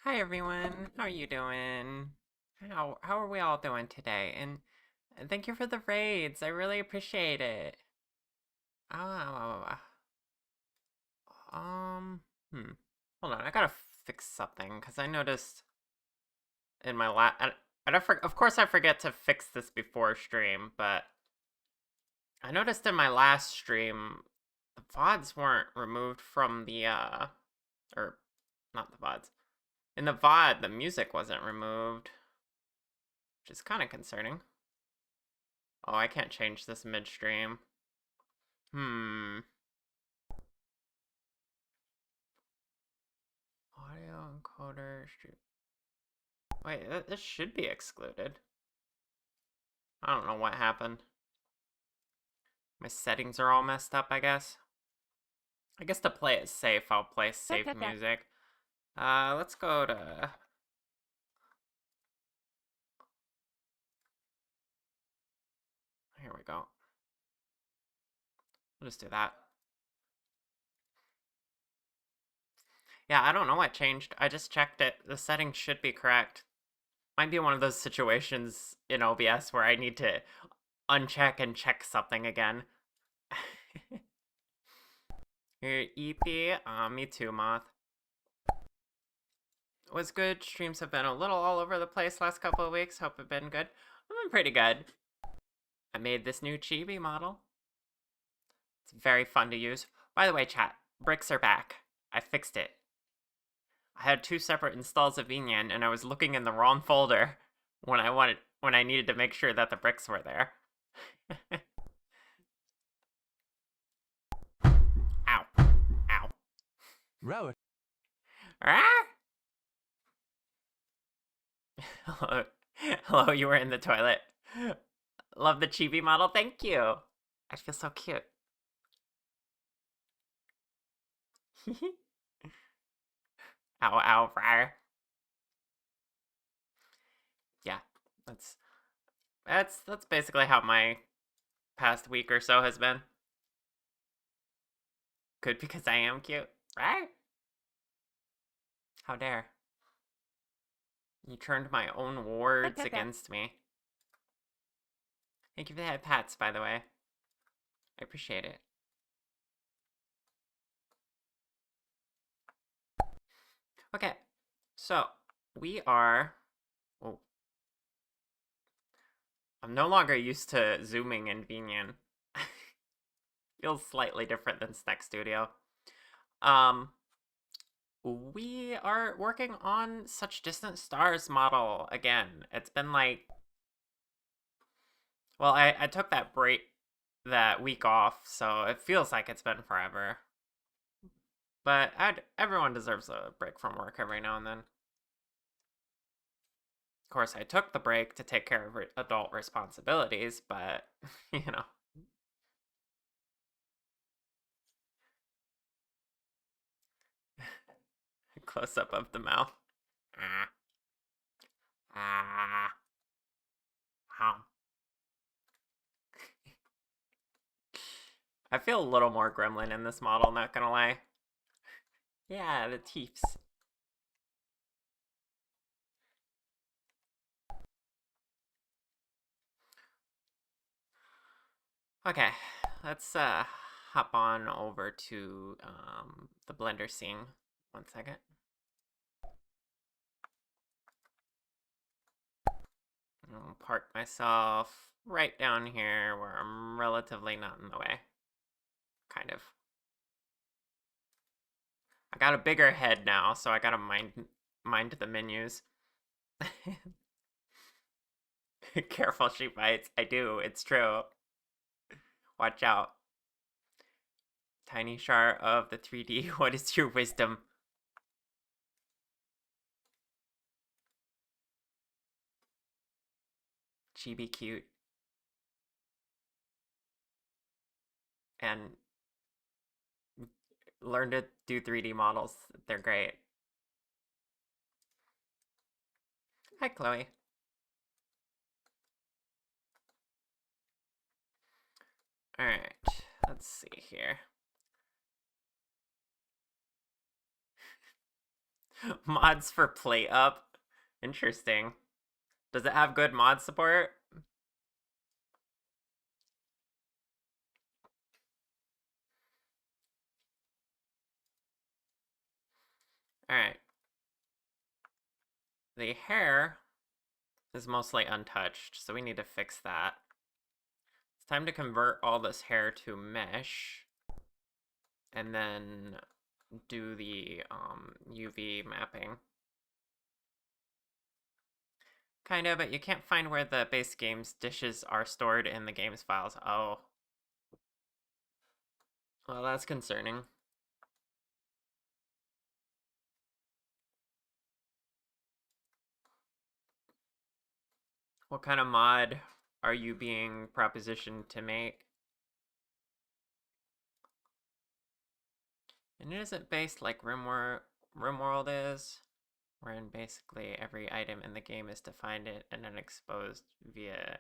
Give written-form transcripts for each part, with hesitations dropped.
Hi everyone, how are you doing? How are we all doing today? And thank you for the raids. I really appreciate it. Ah, um, hmm. Hold on, I gotta fix something because I noticed in my of course I forget to fix this before stream, but I noticed in my last stream the VODs weren't removed from the or not the VODs. In the VOD, the music wasn't removed, which is kind of concerning. Oh, I can't change this midstream. Hmm. Audio encoder. Wait, this should be excluded. I don't know what happened. My settings are all messed up, I guess. I guess to play it safe, I'll play safe music. Let's go to... Here we go. We'll just do that. Yeah, I don't know what changed. I just checked it. The settings should be correct. Might be one of those situations in OBS where I need to uncheck and check something again. Your EP, me too, Moth. Was good. Streams have been a little all over the place last couple of weeks. Hope it's been good. I've been pretty good. I made this new chibi model. It's very fun to use. By the way, chat, bricks are back. I fixed it. I had two separate installs of Vinyan, and I was looking in the wrong folder when I needed to make sure that the bricks were there. Ow. Ow. Road. Ah! Hello. Hello, you were in the toilet. Love the chibi model, thank you. I feel so cute. Ow, ow, rar. Yeah, that's that's basically how my past week or so has been. Good because I am cute, right? How dare. You turned my own words against me. Thank you for the pats, by the way. I appreciate it. Okay, so we are... Oh. I'm no longer used to zooming in Vinyan. Feels slightly different than Snack Studio. We are working on SuchDistantStars model again. It's been like... Well, I took that week off, so it feels like it's been forever. But everyone deserves a break from work every now and then. Of course, I took the break to take care of adult responsibilities, but, you know. Close up of the mouth. Ah. Ah. Ow. I feel a little more gremlin in this model, not gonna lie. Yeah, the teeths. Okay, let's hop on over to the Blender scene. 1 second. I'll park myself right down here where I'm relatively not in the way. Kind of. I got a bigger head now, so I gotta mind the menus. Careful, she bites. I do, it's true. Watch out. Tiny Shar of the 3D, what is your wisdom? Chibi cute. And learn to do 3D models. They're great. Hi, Chloe. Alright, let's see here. Mods for plate up. Interesting. Does it have good mod support? Alright. The hair is mostly untouched, so we need to fix that. It's time to convert all this hair to mesh. And then do the UV mapping. Kinda, but you can't find where the base game's dishes are stored in the game's files. Oh. Well, that's concerning. What kind of mod are you being propositioned to make? And it isn't based like RimWorld is, wherein basically every item in the game is defined and then exposed via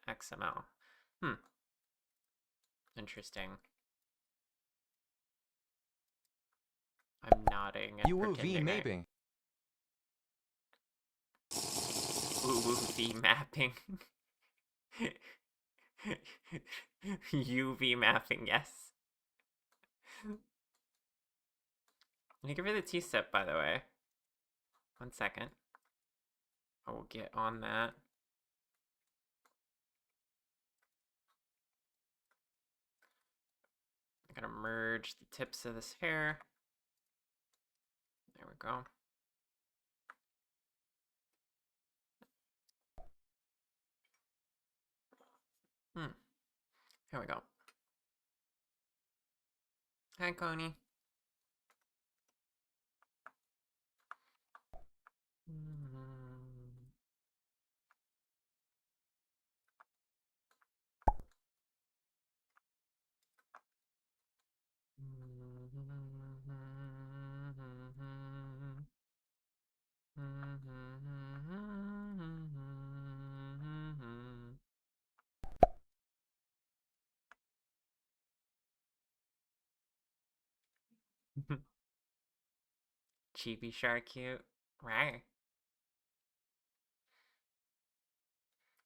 XML. Interesting. I'm nodding and pretending mapping. UV mapping. UV mapping, yes. Let me give her the T-step, by the way. 1 second. I will get on that. I'm gonna merge the tips of this hair. There we go. Here we go. Hi, Coney. Chibi shark cute. Right.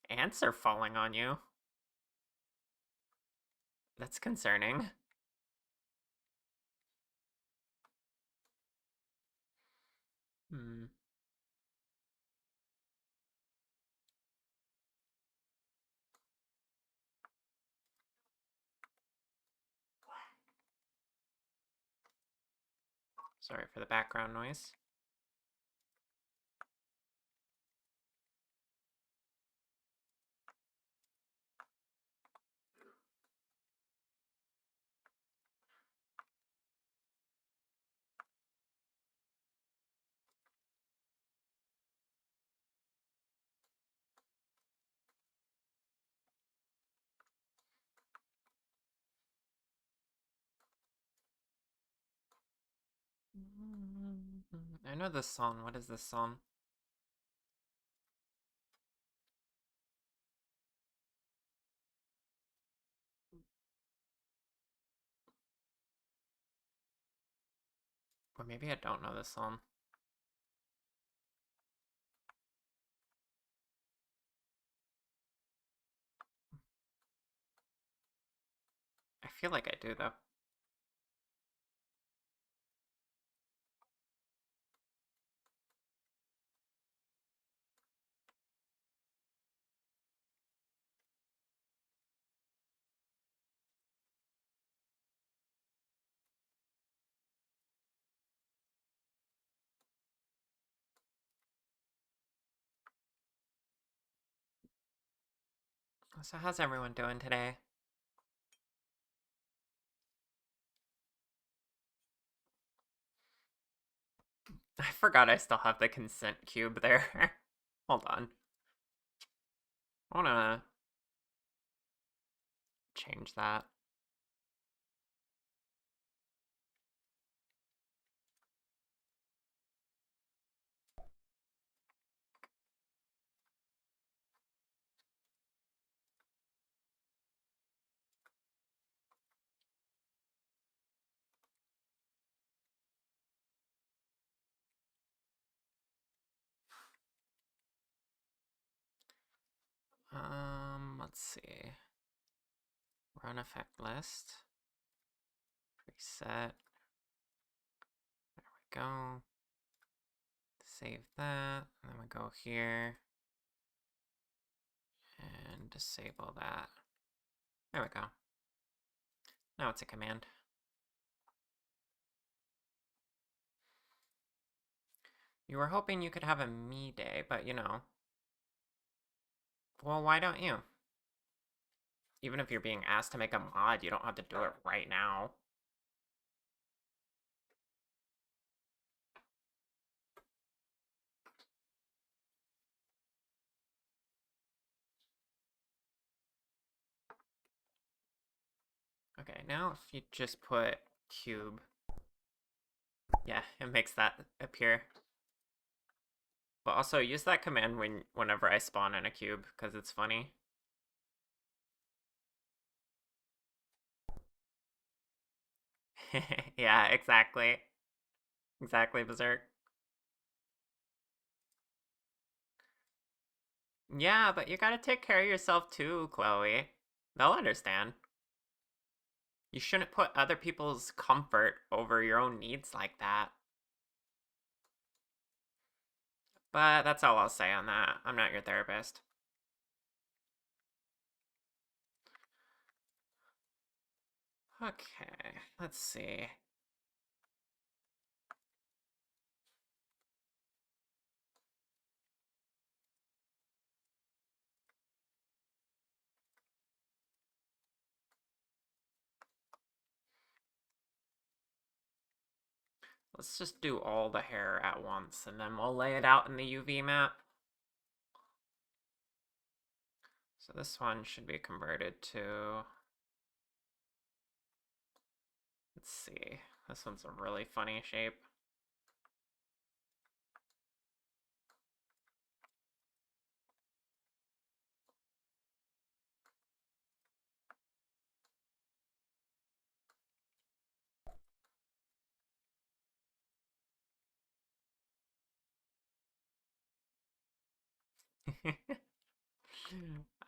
Ants are falling on you. That's concerning. Sorry for the background noise. I know this song. What is this song? Or maybe I don't know this song. I feel like I do, though. So how's everyone doing today? I forgot I still have the consent cube there. Hold on. I wanna change that. Let's see. Run effect list. Reset. There we go. Save that. And then we go here. And disable that. There we go. Now it's a command. You were hoping you could have a me day, but you know. Well, why don't you? Even if you're being asked to make a mod, you don't have to do it right now. Okay, now if you just put cube, yeah, it makes that appear. But also use that command whenever I spawn in a cube, because it's funny. Yeah, exactly. Exactly, Berserk. Yeah, but you gotta take care of yourself too, Chloe. They'll understand. You shouldn't put other people's comfort over your own needs like that. But that's all I'll say on that. I'm not your therapist. Okay, let's see. Let's just do all the hair at once, and then we'll lay it out in the UV map. So this one should be converted to... Let's see. This one's a really funny shape.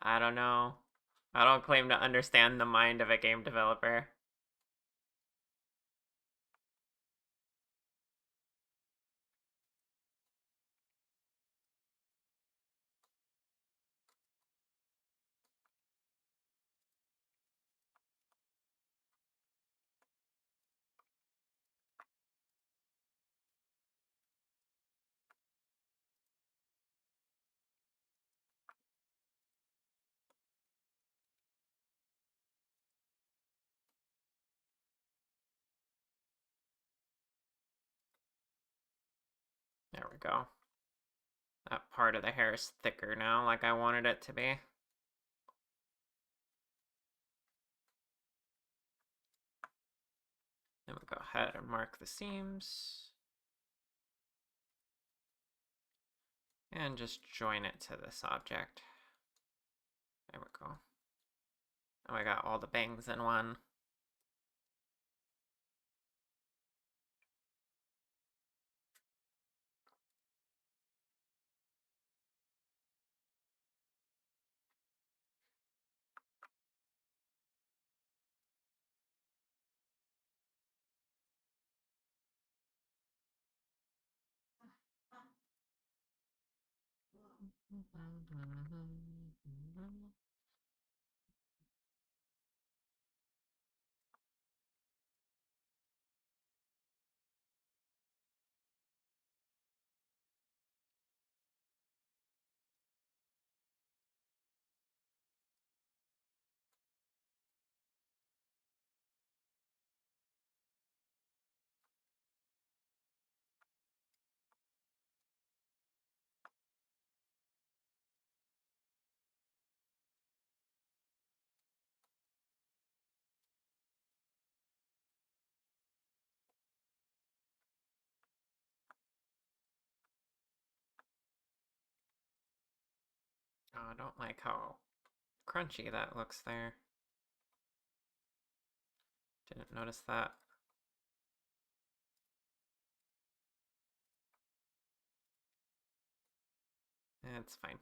I don't know. I don't claim to understand the mind of a game developer. There we go. That part of the hair is thicker now, like I wanted it to be. Then we'll go ahead and mark the seams. And just join it to this object. There we go. Now I got all the bangs in one. Oh, I don't like how crunchy that looks there. Didn't notice that. It's fine.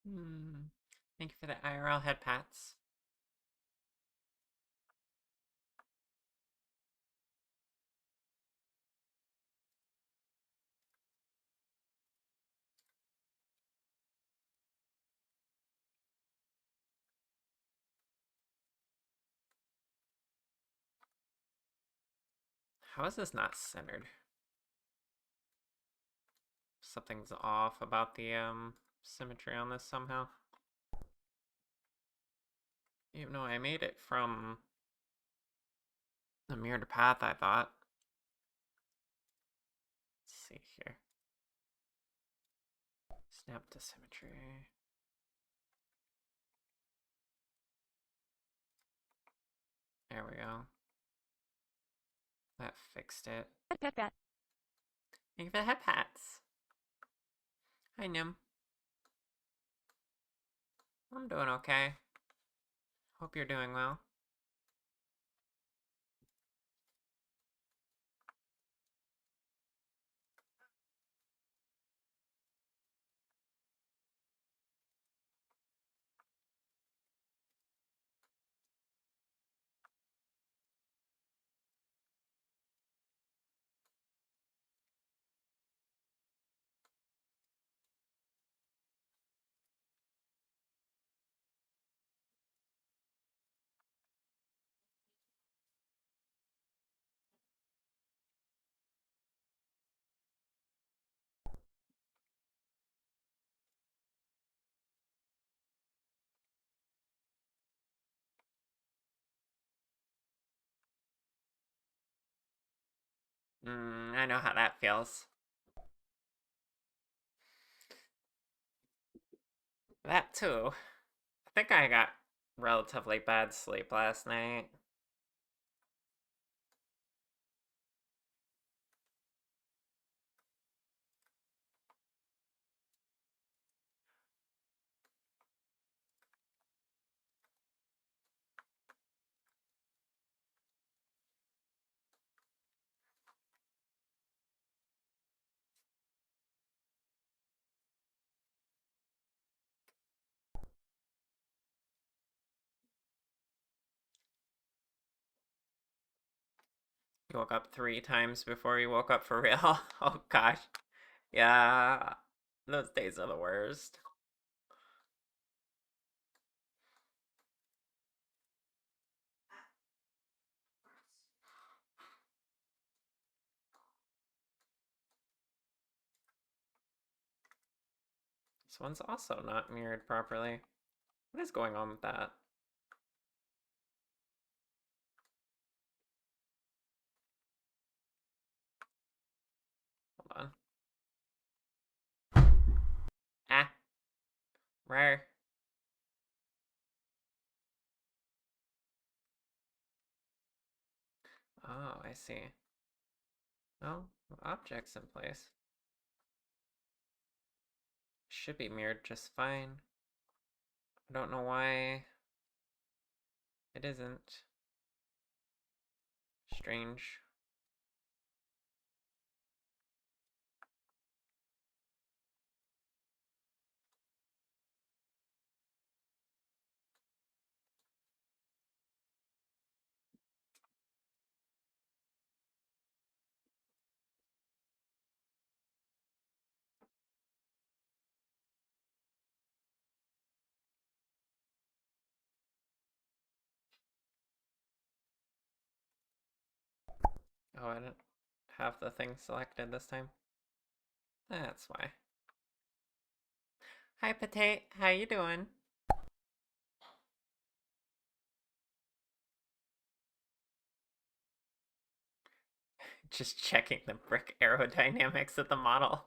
Thank you for the IRL head pats. How is this not centered? Something's off about the symmetry on this somehow. Even though I made it from the mirrored path, I thought. Let's see here. Snap to symmetry. There we go. That fixed it. Thank you for the head pats. Hi, Nim. I'm doing okay. Hope you're doing well. I know how that feels. That too. I think I got relatively bad sleep last night. You woke up 3 times before you woke up for real. Oh gosh. Yeah. Those days are the worst. This one's also not mirrored properly. What is going on with that? Hold on. Ah. Rare. Oh, I see. Oh, objects in place. Should be mirrored just fine. I don't know why it isn't. Strange. Oh, I didn't have the thing selected this time. That's why. Hi, Potate. How you doing? Just checking the brick aerodynamics of the model.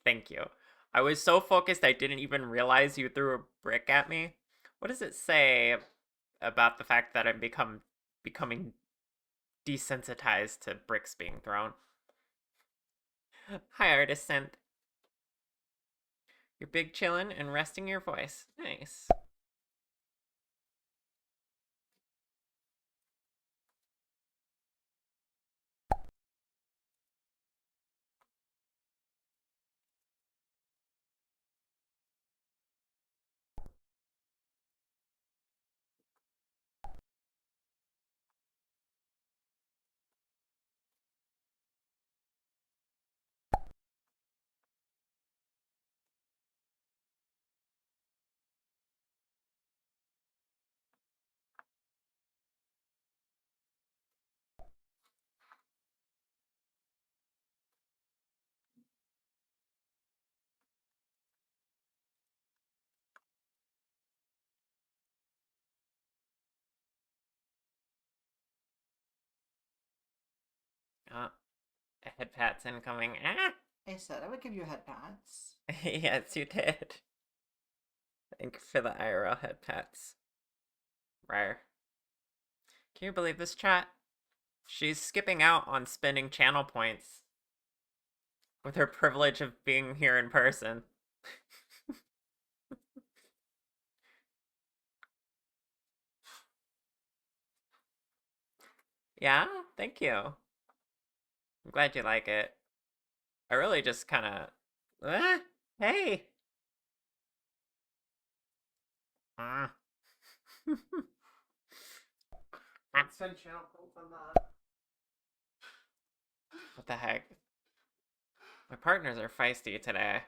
Thank you. I was so focused I didn't even realize you threw a brick at me. What does it say about the fact that I'm becoming desensitized to bricks being thrown? Hi, Artist Synth. You're big chillin' and resting your voice. Nice. Head pats incoming. Ah! I said I would give you head pats. Yes, you did. Thank you for the IRL head pats. Rare. Can you believe this, chat? She's skipping out on spending channel points with her privilege of being here in person. Yeah, thank you. I'm glad you like it. I really just kind of. Hey! Ah. Don't send channel points on that. What the heck? My partners are feisty today.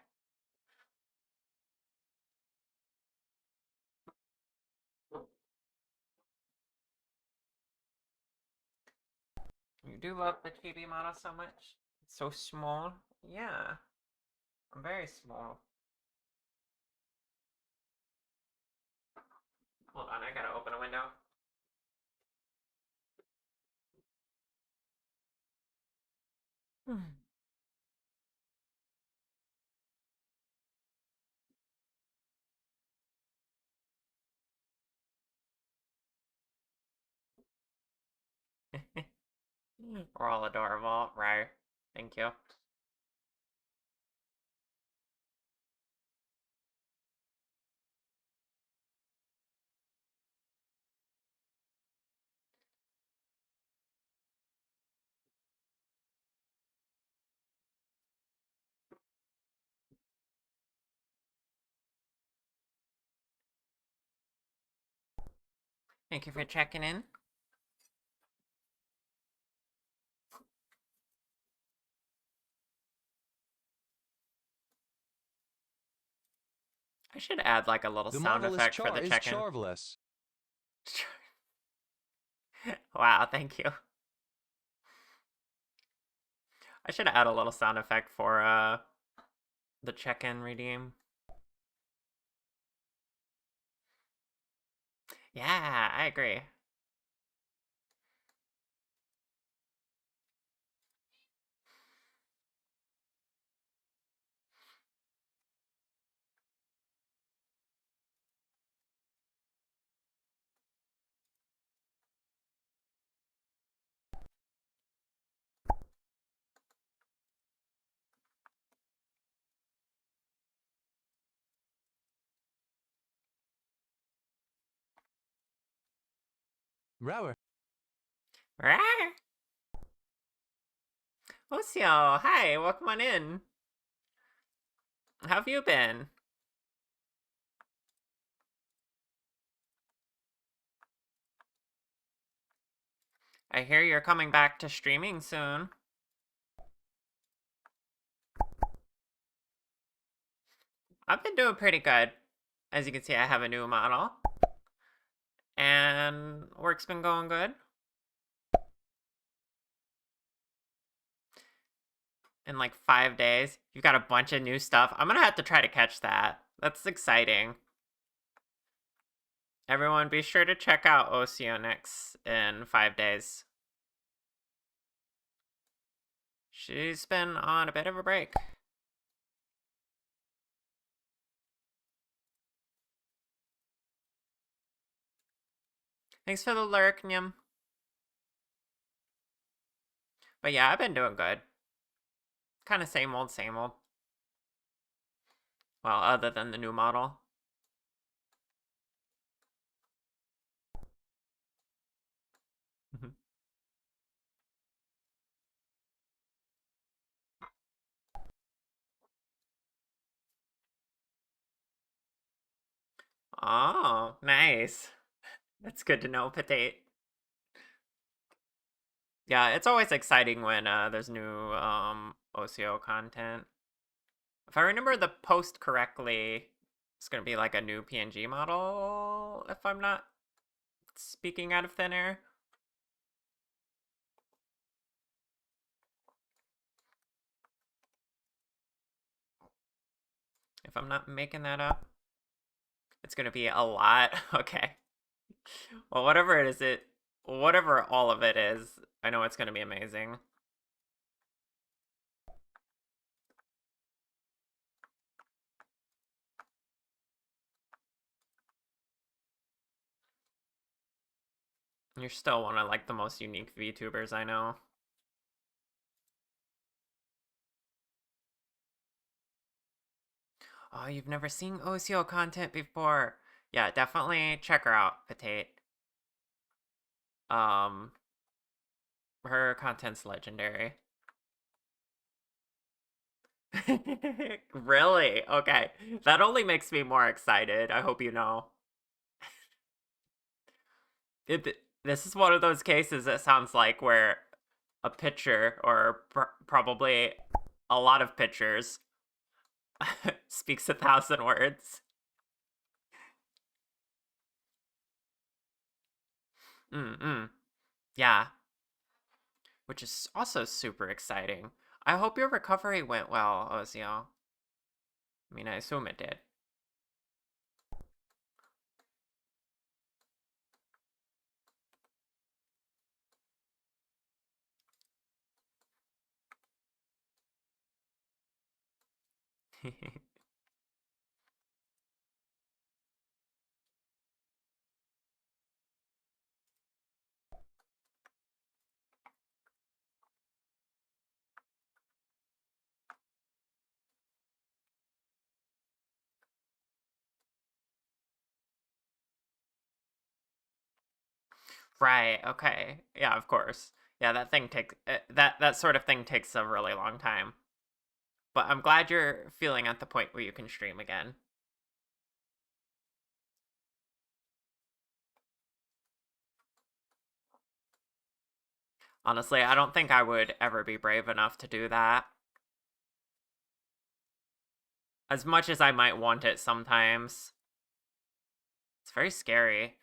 You do love the chibi model so much? It's so small. Yeah, I'm very small. Hold on, I gotta open a window. We're all adorable, right? Thank you. Thank you for checking in. I should add like a little sound effect for the check-in. Charveless. Wow, thank you. I should add a little sound effect for the check-in redeem. Yeah, I agree. Rower. Rawr! Osio, hi, welcome on in. How have you been? I hear you're coming back to streaming soon. I've been doing pretty good. As you can see, I have a new model. And work's been going good. In like 5 days, you've got a bunch of new stuff. I'm gonna have to try to catch that. That's exciting. Everyone, be sure to check out Oceanix in 5 days. She's been on a bit of a break. Thanks for the lurk, Nyam. But yeah, I've been doing good. Kind of same old, same old. Well, other than the new model. Oh, nice. That's good to know, Potate. Yeah, it's always exciting when there's new OCO content. If I remember the post correctly, it's gonna be like a new PNG model, if I'm not speaking out of thin air. If I'm not making that up. It's gonna be a lot. Okay. Well, whatever it is, whatever all of it is, I know it's gonna be amazing. You're still one of like the most unique VTubers I know. Oh, you've never seen OCO content before? Yeah, definitely check her out, Potate. Um, her content's legendary. Really? Okay. That only makes me more excited. I hope you know. This is one of those cases it sounds like where a pitcher, or probably a lot of pitchers, speaks 1,000 words. Mm-mm. Yeah, which is also super exciting. I hope your recovery went well, Ozio. I mean, I assume it did. Right, okay. Yeah, of course. Yeah, that thing takes that sort of thing takes a really long time. But I'm glad you're feeling at the point where you can stream again. Honestly, I don't think I would ever be brave enough to do that. As much as I might want it sometimes. It's very scary.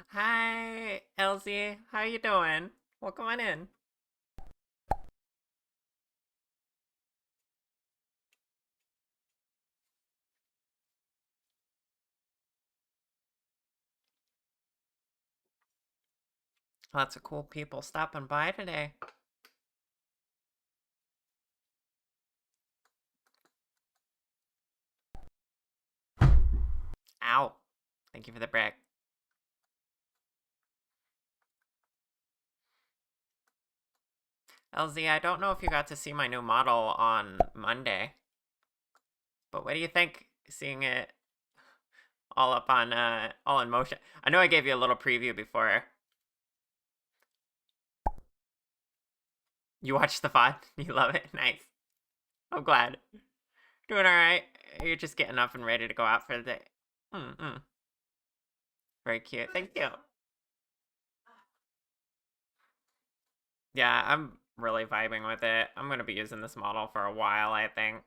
Hi, Elsie. How you doing? Welcome on in. Lots of cool people stopping by today. Ow. Thank you for the brick. LZ, I don't know if you got to see my new model on Monday, but what do you think seeing it all up on, all in motion? I know I gave you a little preview before. You watched the VOD? You love it? Nice. I'm glad. Doing alright. You're just getting up and ready to go out for the day. Mm-mm. Very cute. Thank you. Yeah, I'm really vibing with it. I'm gonna be using this model for a while, I think.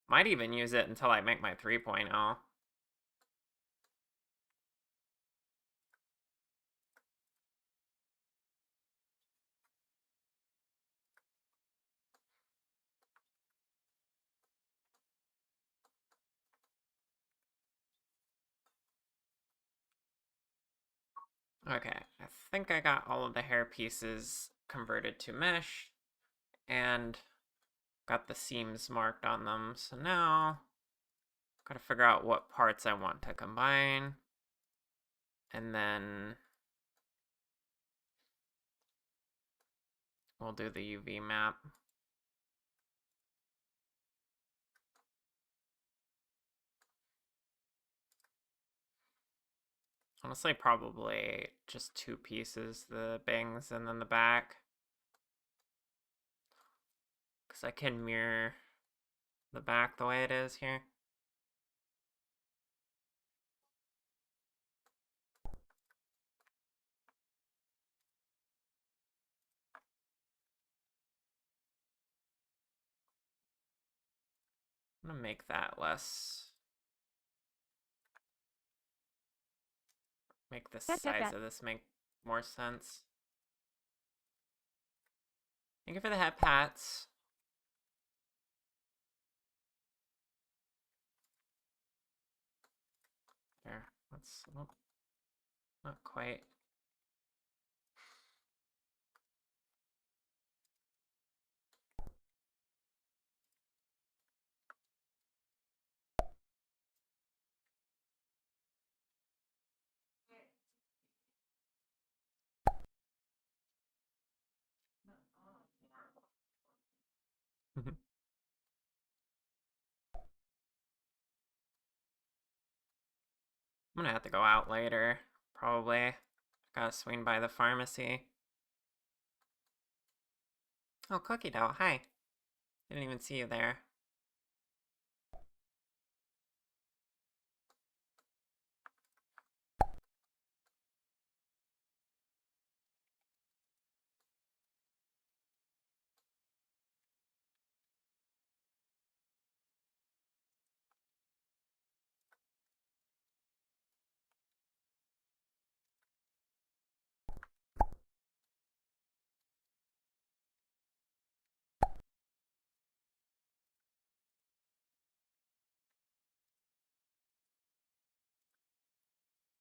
Might even use it until I make my 3.0. Okay, I think I got all of the hair pieces converted to mesh and got the seams marked on them. So now, gotta figure out what parts I want to combine. And then we'll do the UV map. Honestly, probably just two pieces, the bangs and then the back. Because I can mirror the back the way it is here. I'm gonna make that less. Make the size of this make more sense. Thank you for the head pats. There, let's, oh, not quite. I'm gonna have to go out later, probably. Gotta swing by the pharmacy. Oh, Cookie Dough, hi. Didn't even see you there.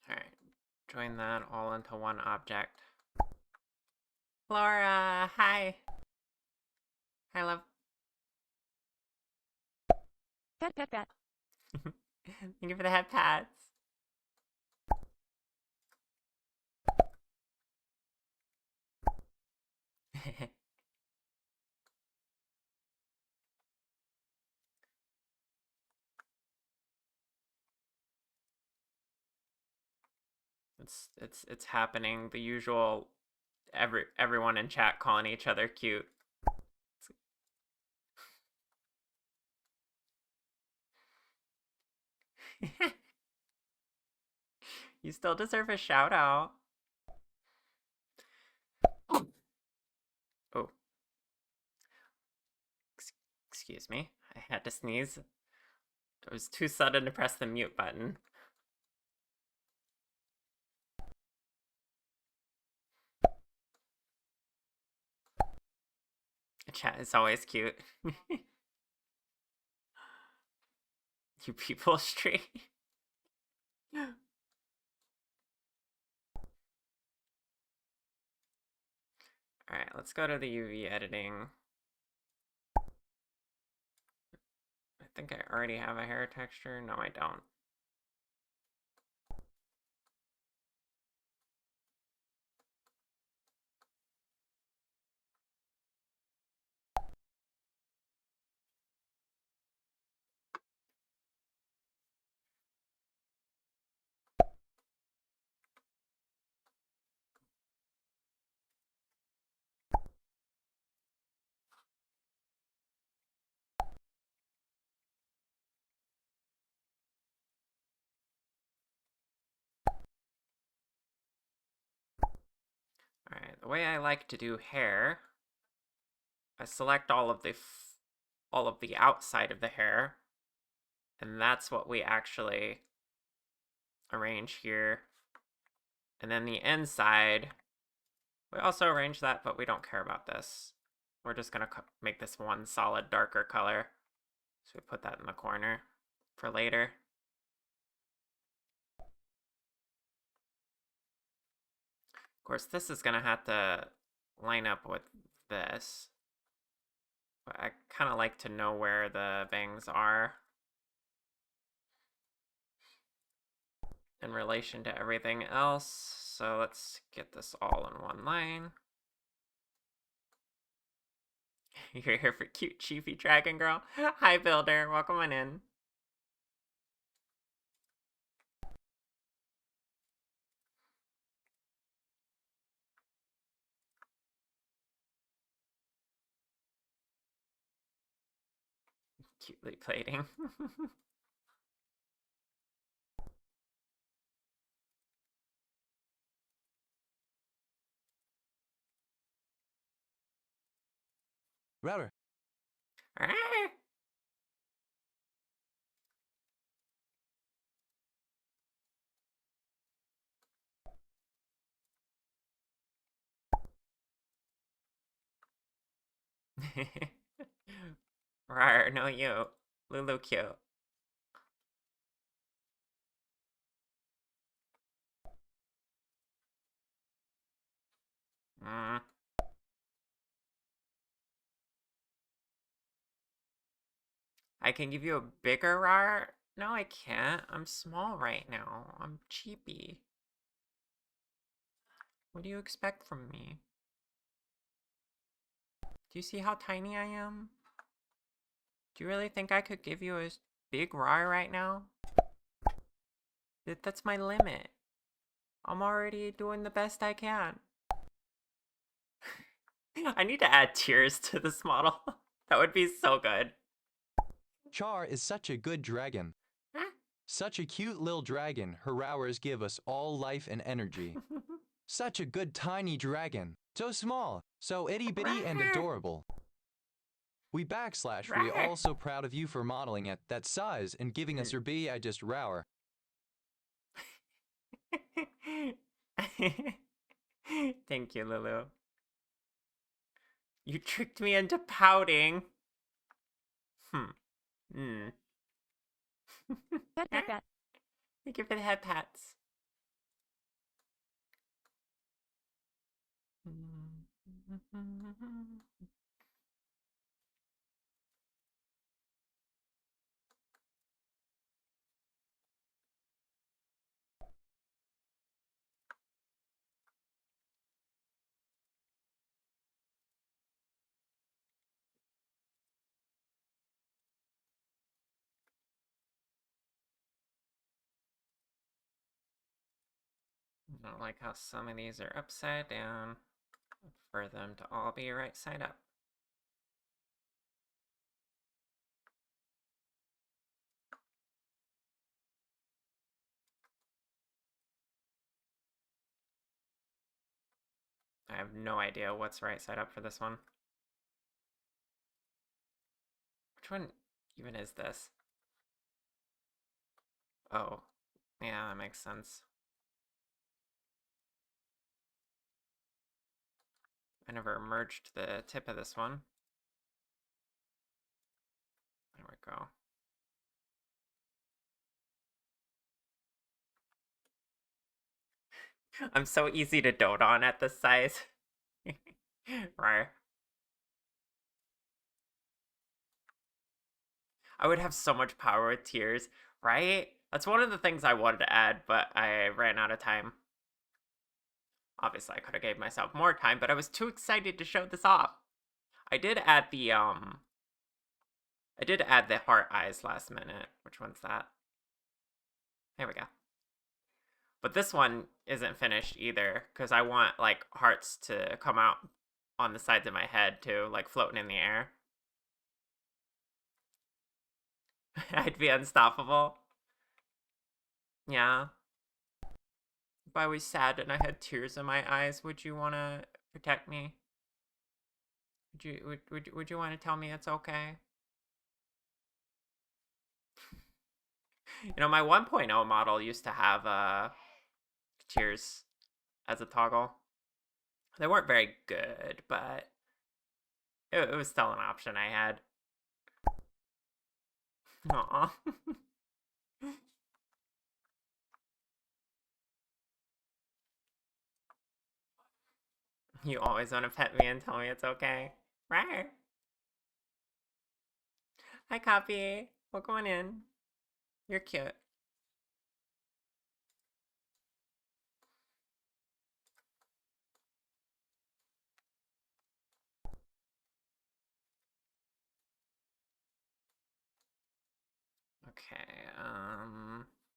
Alright, join that all into one object. Laura, hi. Hi, love. Pet, pet, pet. Thank you for the head pats. It's happening. The usual everyone in chat calling each other cute. You still deserve a shout out. Oh. Excuse me. I had to sneeze. It was too sudden to press the mute button. Chat is always cute. You people straight. Alright, let's go to the UV editing. I think I already have a hair texture. No, I don't. Alright, the way I like to do hair, I select all of the outside of the hair, and that's what we actually arrange here. And then the inside, we also arrange that, but we don't care about this. We're just gonna make this one solid darker color. So we put that in the corner for later. Of course, this is gonna have to line up with this. But I kind of like to know where the bangs are in relation to everything else. So let's get this all in one line. You're here for cute Chiefy Dragon Girl. Hi, Builder. Welcome on in. Cutely plating. Router. Rar, no you. Lulu cute. Mm. I can give you a bigger rar? No, I can't. I'm small right now. I'm cheapy. What do you expect from me? Do you see how tiny I am? Do you really think I could give you a big rar right now? That's my limit. I'm already doing the best I can. I need to add tears to this model. That would be so good. Char is such a good dragon. Such a cute little dragon. Her hours give us all life and energy. Such a good tiny dragon. So small, so itty bitty and adorable. We all so proud of you for modeling at that size and giving us your B I just rower. Thank you, Lulu. You tricked me into pouting. Hmm. Pat, pat, pat. Thank you for the head pats. I don't like how some of these are upside down. For them to all be right side up. I have no idea what's right side up for this one. Which one even is this? Oh, yeah, that makes sense. I never merged the tip of this one. There we go. I'm so easy to dote on at this size. Right. I would have so much power with tears, right? That's one of the things I wanted to add, but I ran out of time. Obviously, I could have gave myself more time, but I was too excited to show this off. I did add the heart eyes last minute. Which one's that? There we go. But this one isn't finished either, because I want, like, hearts to come out on the sides of my head, too, like, floating in the air. I'd be unstoppable. Yeah. If I was sad and I had tears in my eyes, would you want to protect me? Would you want to tell me it's okay? You know, my 1.0 model used to have tears as a toggle. They weren't very good, but it was still an option I had. Aww. You always want to pet me and tell me it's okay. Right. Hi, Copy. Welcome on in. You're cute. Okay,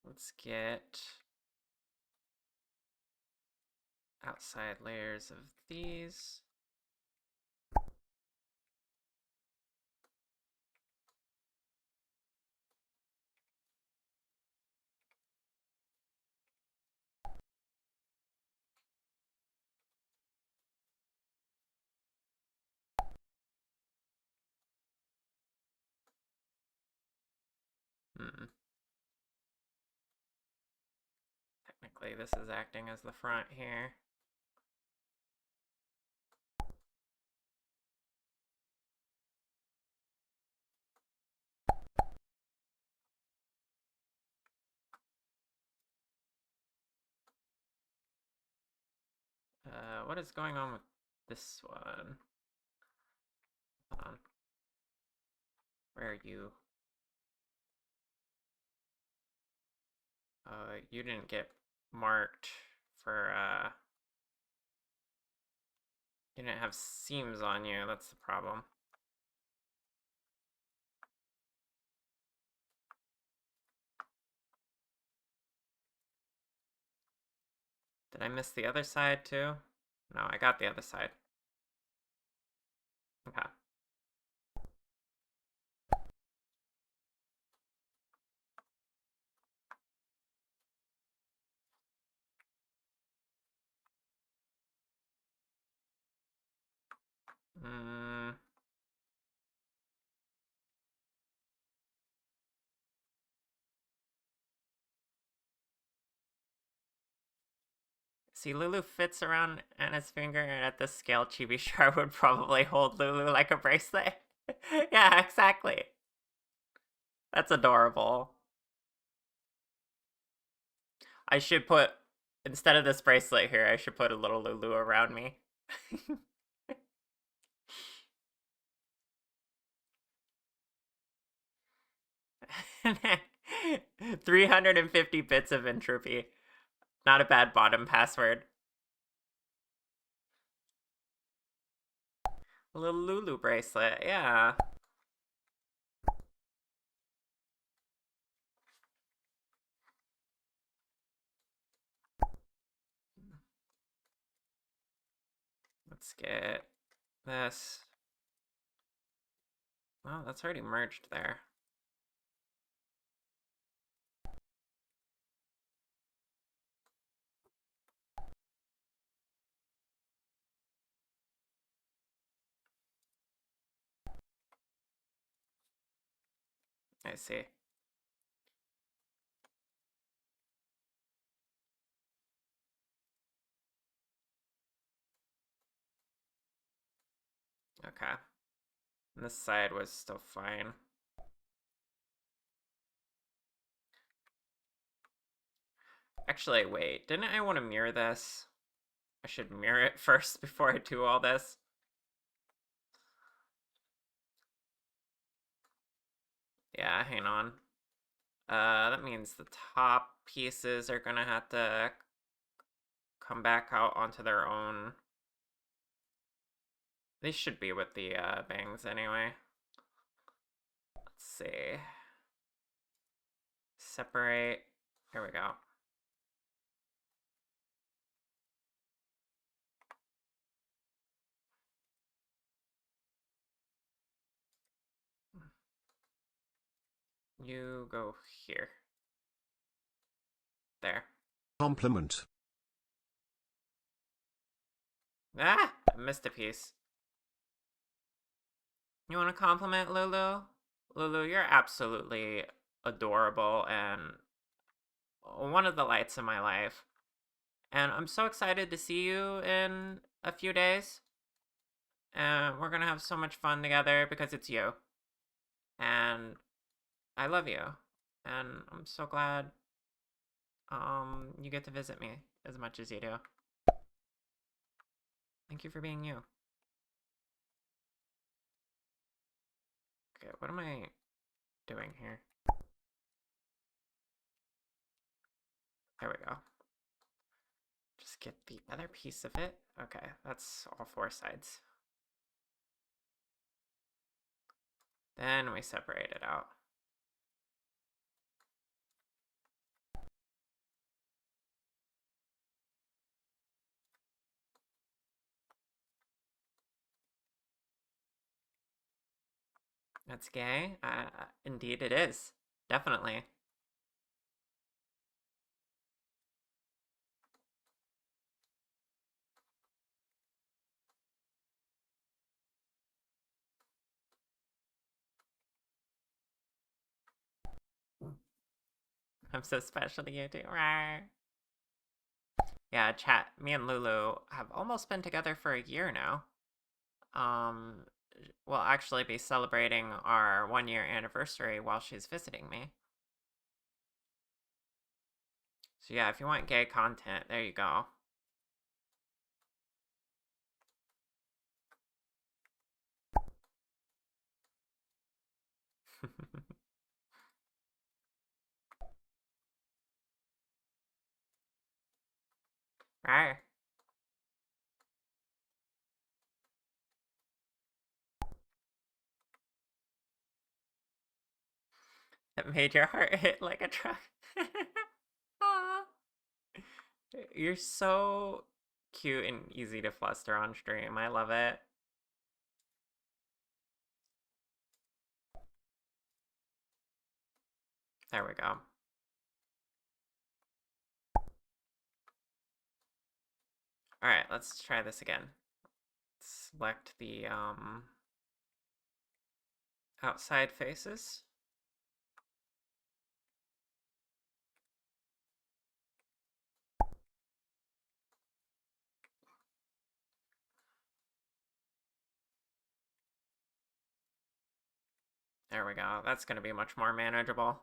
let's get outside layers of these. Technically, this is acting as the front here. What is going on with this one? Hold on. Where are you? You didn't get marked for, you didn't have seams on you, that's the problem. Did I miss the other side too? No, I got the other side. Okay. Mm. See, Lulu fits around Anna's finger, and at this scale, Chibi Char would probably hold Lulu like a bracelet. Yeah, exactly. That's adorable. I should put, instead of this bracelet here, I should put a little Lulu around me. 350 bits of entropy. Not a bad bottom password. A little Lulu bracelet, yeah. Let's get this. Well, that's already merged there. I see. Okay. And this side was still fine. Actually, wait. Didn't I want to mirror this? I should mirror it first before I do all this. Yeah, hang on. That means the top pieces are gonna have to come back out onto their own. They should be with the bangs anyway. Let's see. Separate. Here we go. You go here. There. Compliment. Ah! I missed a piece. You want to compliment Lulu? Lulu, you're absolutely adorable and one of the lights in my life. And I'm so excited to see you in a few days. And we're gonna have so much fun together because it's you. And I love you. And I'm so glad you get to visit me as much as you do. Thank you for being you. Okay, what am I doing here? There we go. Just get the other piece of it. Okay, that's all four sides. Then we separate it out. That's gay? Indeed it is. Definitely. I'm so special to you too. Rawr. Yeah, chat. Me and Lulu have almost been together for a year now. Um, we'll actually be celebrating our 1 year anniversary while she's visiting me. So yeah, if you want gay content, there you go. Right. It made your heart hit like a truck. Aw. You're so cute and easy to fluster on stream. I love it. There we go. Alright, let's try this again. Select the outside faces. There we go. That's going to be much more manageable.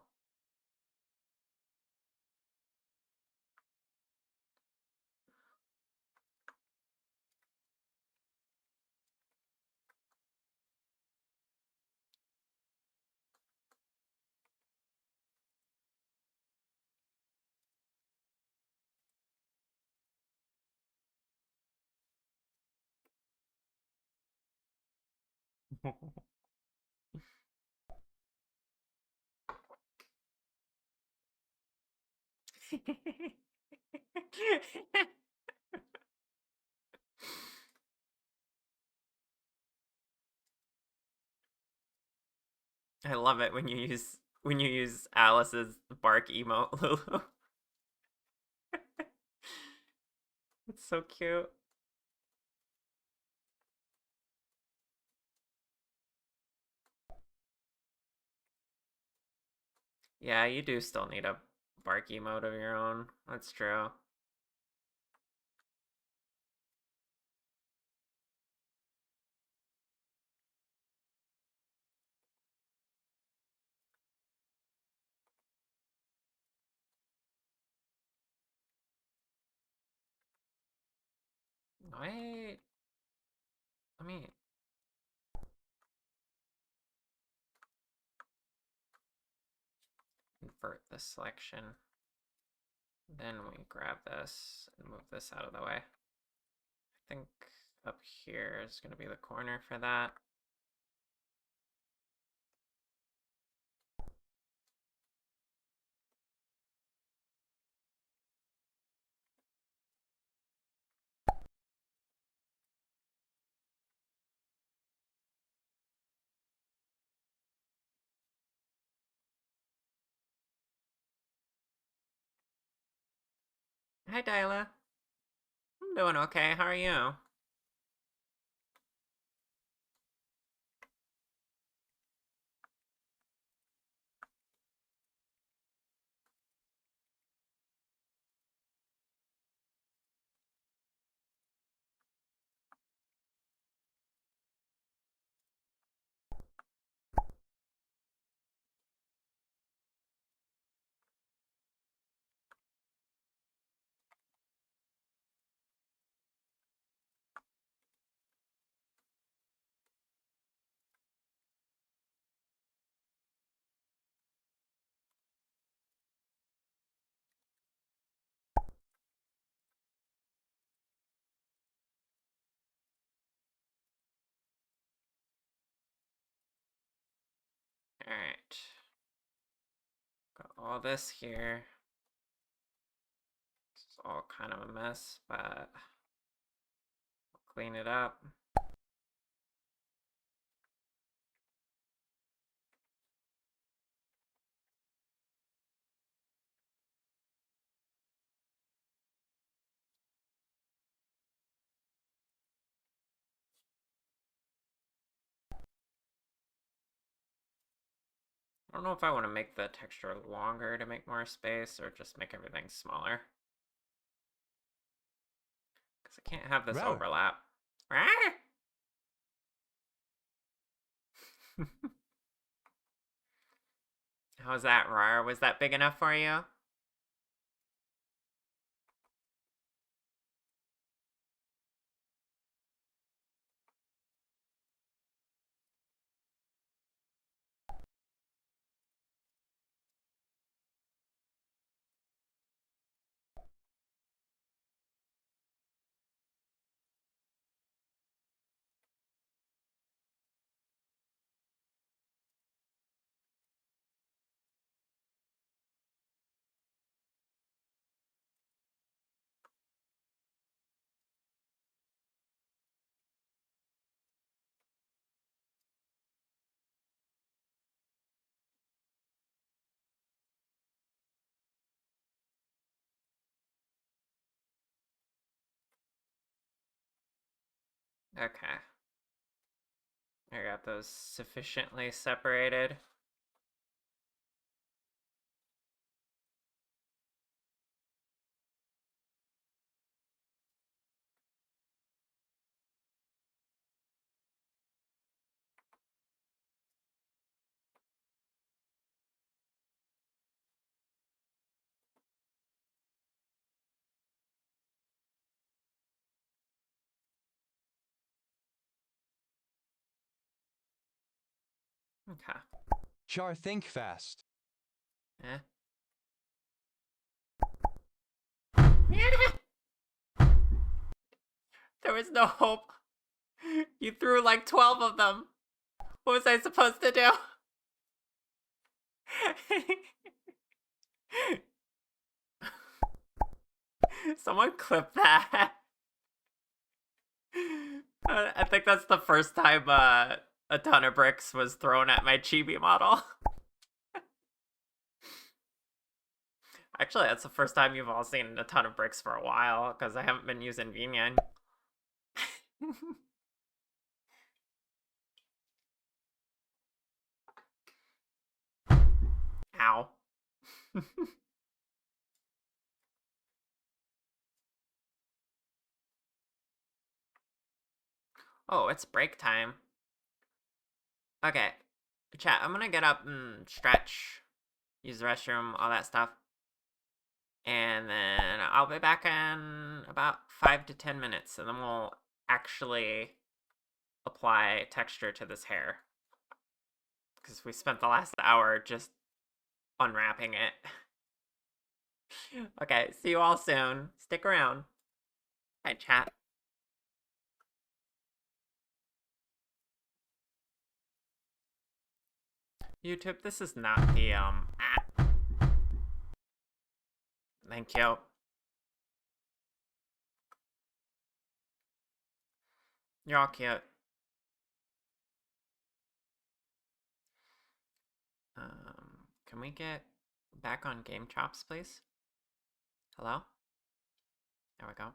I love it when you use Alice's bark emote, Lulu. It's so cute. Yeah, you do still need a bark emote of your own. That's true. Wait. Let me invert the selection. Then we grab this and move this out of the way. I think up here is going to be the corner for that. Hi, Dyla. I'm doing okay. How are you? Alright. Got all this here. It's all kind of a mess, but we'll clean it up. I don't know if I want to make the texture longer to make more space or just make everything smaller. Can't have this Rawr. overlap. How's that, Rar? Was that big enough for you? Okay. I got those sufficiently separated. Okay. Char, think fast. Eh. There was no hope. You threw like 12 of them. What was I supposed to do? Someone clip that. I think that's the first time a ton of bricks was thrown at my chibi model. Actually, that's the first time you've all seen a ton of bricks for a while, because I haven't been using Vinyan. Ow. Oh, it's break time. Okay. Chat, I'm gonna get up and stretch, use the restroom, all that stuff. And then I'll be back in about 5 to 10 minutes, and then we'll actually apply texture to this hair. Because we spent the last hour just unwrapping it. Okay, see you all soon. Stick around. Bye, chat. YouTube, this is not the, Thank you. You're all cute. Can we get back on Game Chops, please? Hello? There we go.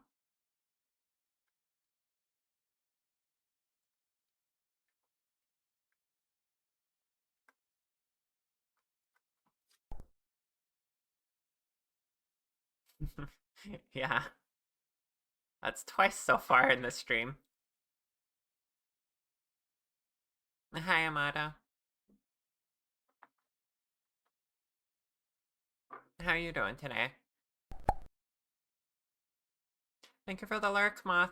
Yeah. That's twice so far in this stream. Hi, Amada. How are you doing today? Thank you for the lurk, Moth.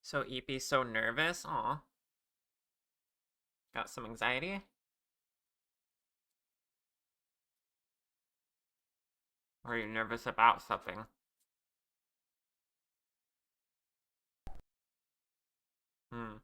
So Eepy's so nervous. Aw. Got some anxiety? Or are you nervous about something? Hmm.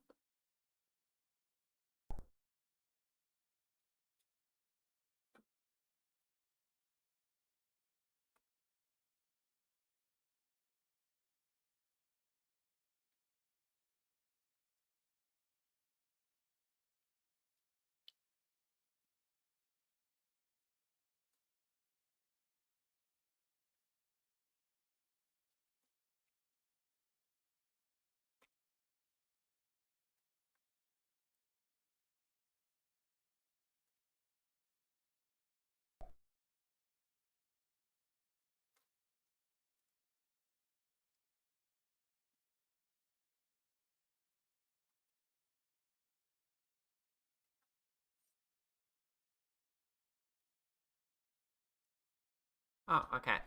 Oh, okay.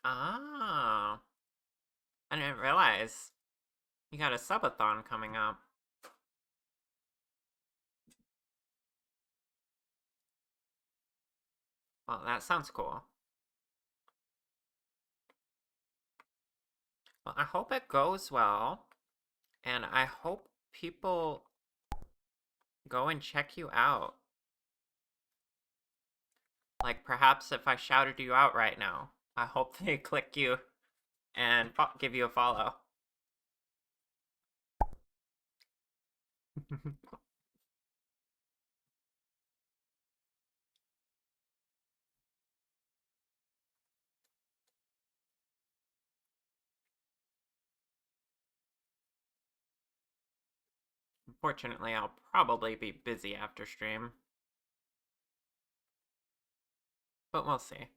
Oh. I didn't realize you got a subathon coming up. Well, that sounds cool. Well, I hope it goes well, and I hope people go and check you out. Like, perhaps if I shouted you out right now, I hope they click you and give you a follow. Unfortunately, I'll probably be busy after stream. But we'll see.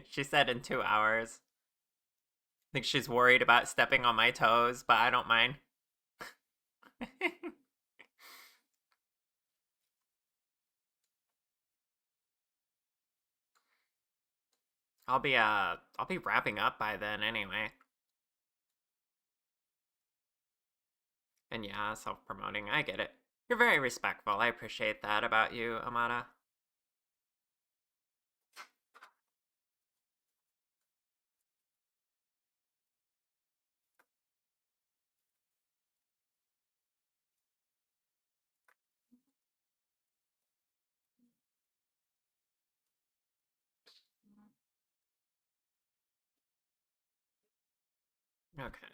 She said in 2 hours. I think she's worried about stepping on my toes, but I don't mind. I'll be wrapping up by then anyway. And yeah, self-promoting, I get it. You're very respectful. I appreciate that about you, Amada. Okay.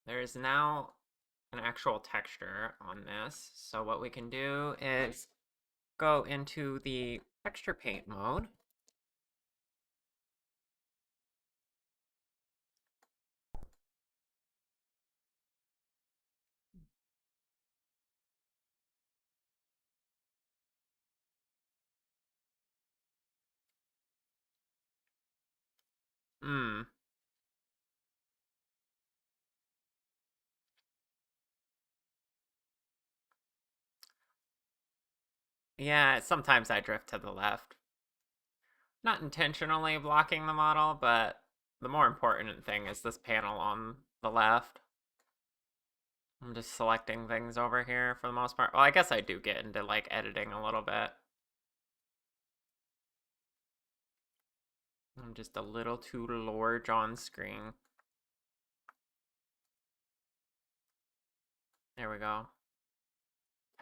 There is now an actual texture on this. So what we can do is go into the texture paint mode. Hmm. Yeah, sometimes I drift to the left. Not intentionally blocking the model, but the more important thing is this panel on the left. I'm just selecting things over here for the most part. Well, I guess I do get into like editing a little bit. I'm just a little too large on screen. There we go.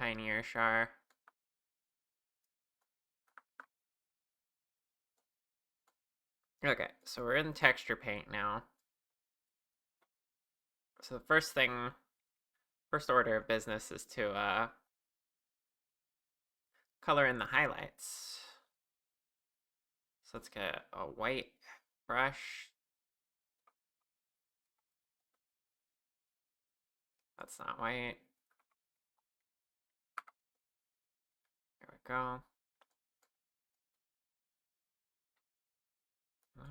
Tinier char. Okay, so we're in texture paint now. So the first order of business is to color in the highlights. So let's get a white brush. That's not white. There we go.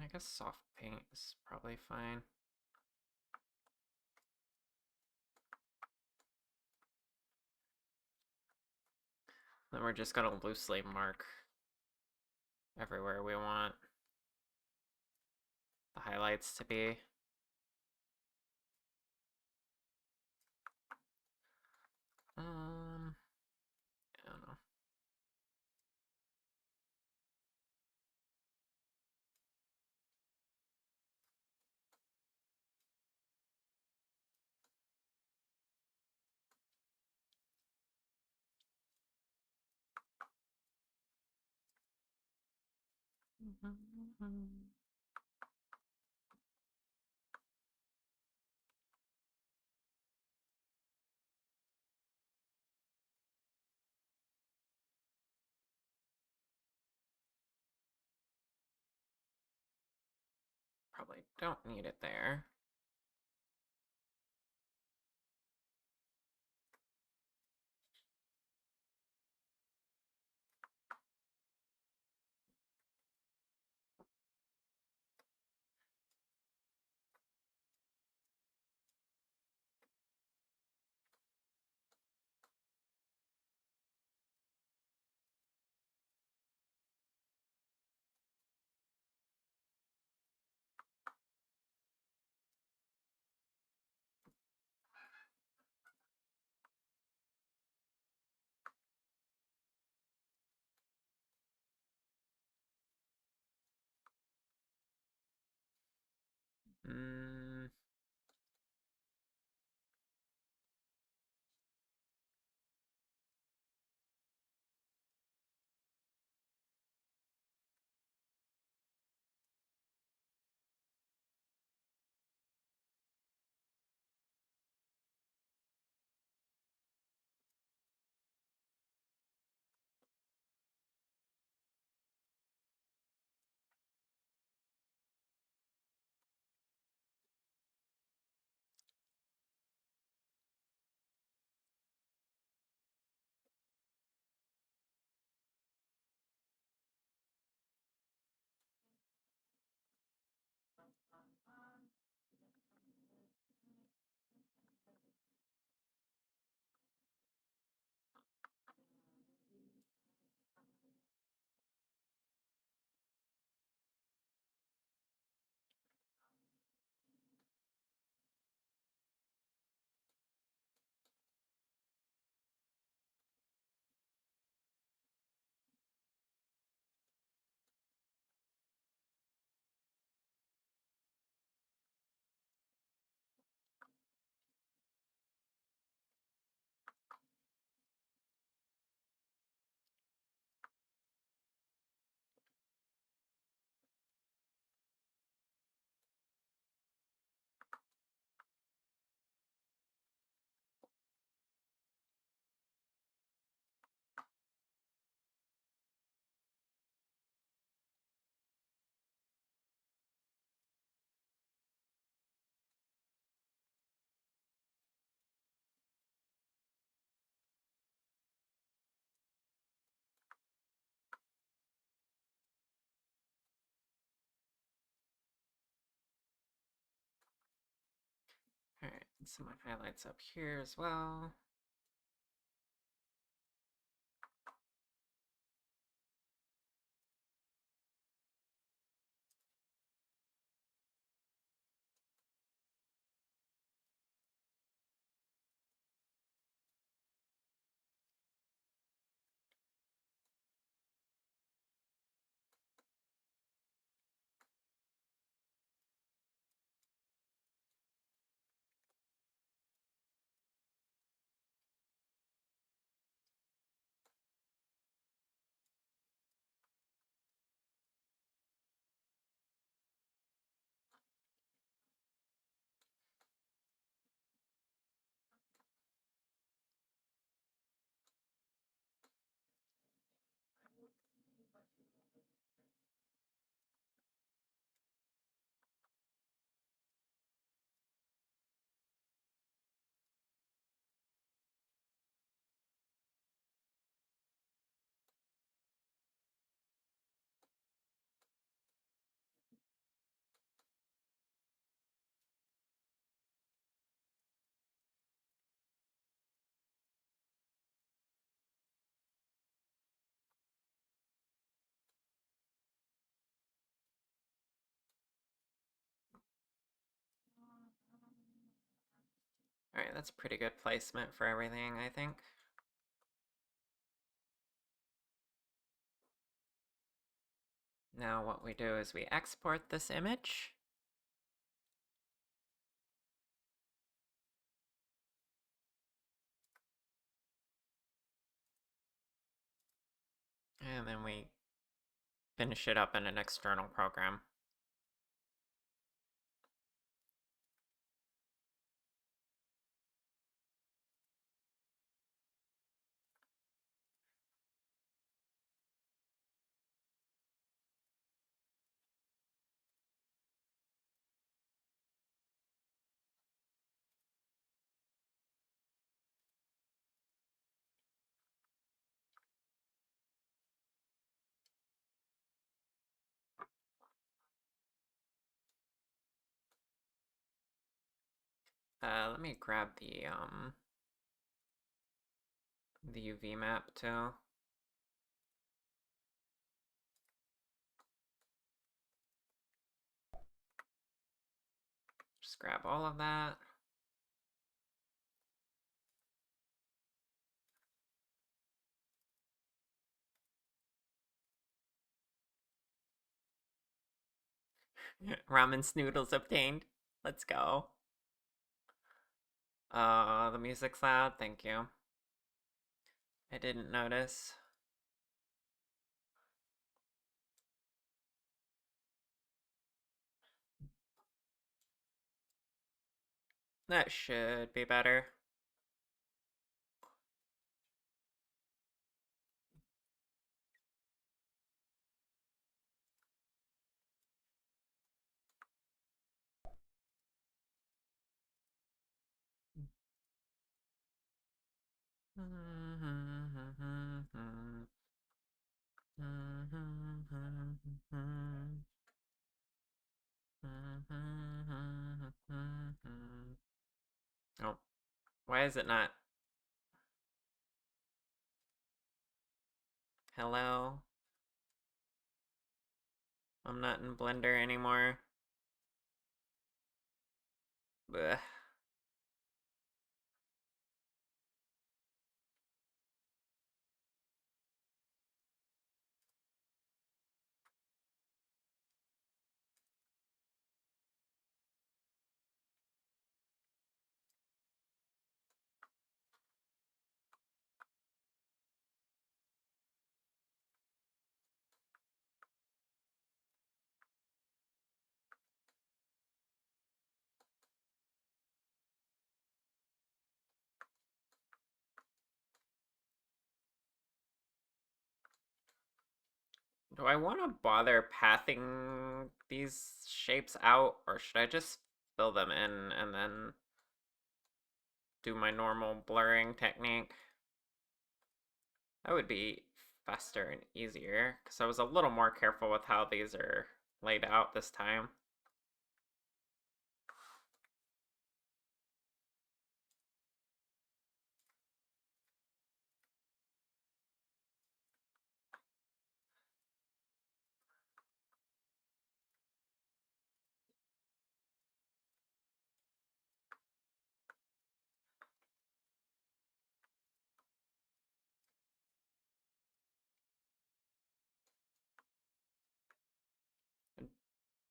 I guess soft paint is probably fine. Then we're just gonna loosely mark everywhere we want the highlights to be. I don't know. probably don't need it there. Mm. Alright, so my highlights up here as well. Alright, that's pretty good placement for everything, I think. Now what we do is we export this image. And then we finish it up in an external program. Let me grab the UV map too. Just grab all of that. Ramen snoodles obtained. Let's go. The music's loud. Thank you. I didn't notice. That should be better. Oh, why is it not? Hello? I'm not in Blender anymore. Blech. Do I want to bother pathing these shapes out, or should I just fill them in and then do my normal blurring technique? That would be faster and easier, because I was a little more careful with how these are laid out this time.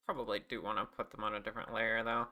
Probably do want to put them on a different layer, though.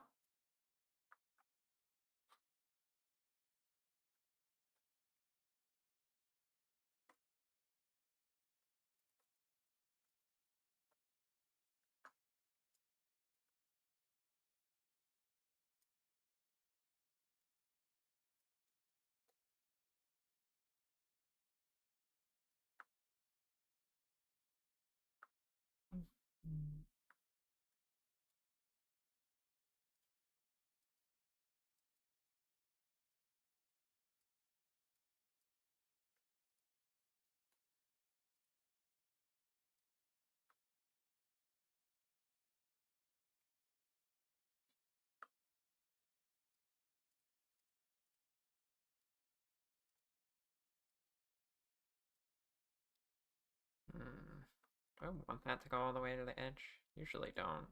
Do I want that to go all the way to the edge? Usually don't.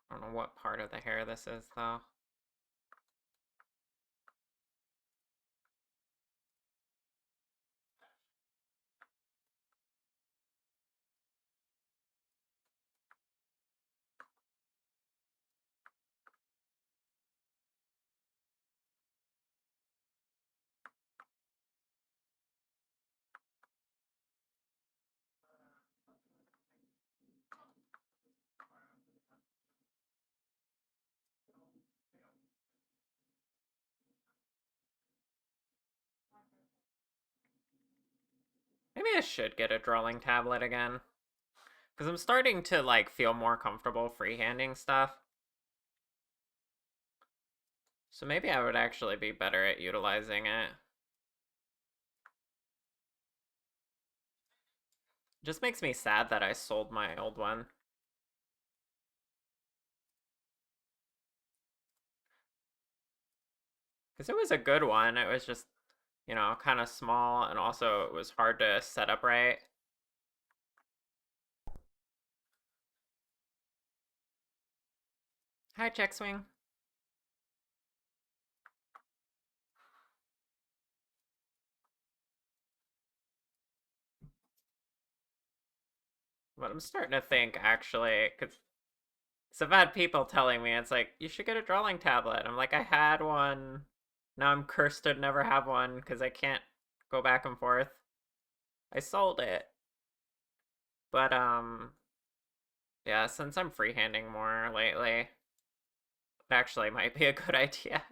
I don't know what part of the hair this is, though. Maybe I should get a drawing tablet again. Because I'm starting to, like, feel more comfortable freehanding stuff. So maybe I would actually be better at utilizing it. Just makes me sad that I sold my old one. Because it was a good one. It was just, you know, kind of small, and also it was hard to set up right. Hi, Check Swing. But I'm starting to think, actually, because I've had people telling me, it's like, you should get a drawing tablet. I'm like, I had one. Now I'm cursed to never have one because I can't go back and forth. I sold it. But, yeah, since I'm freehanding more lately, it actually might be a good idea.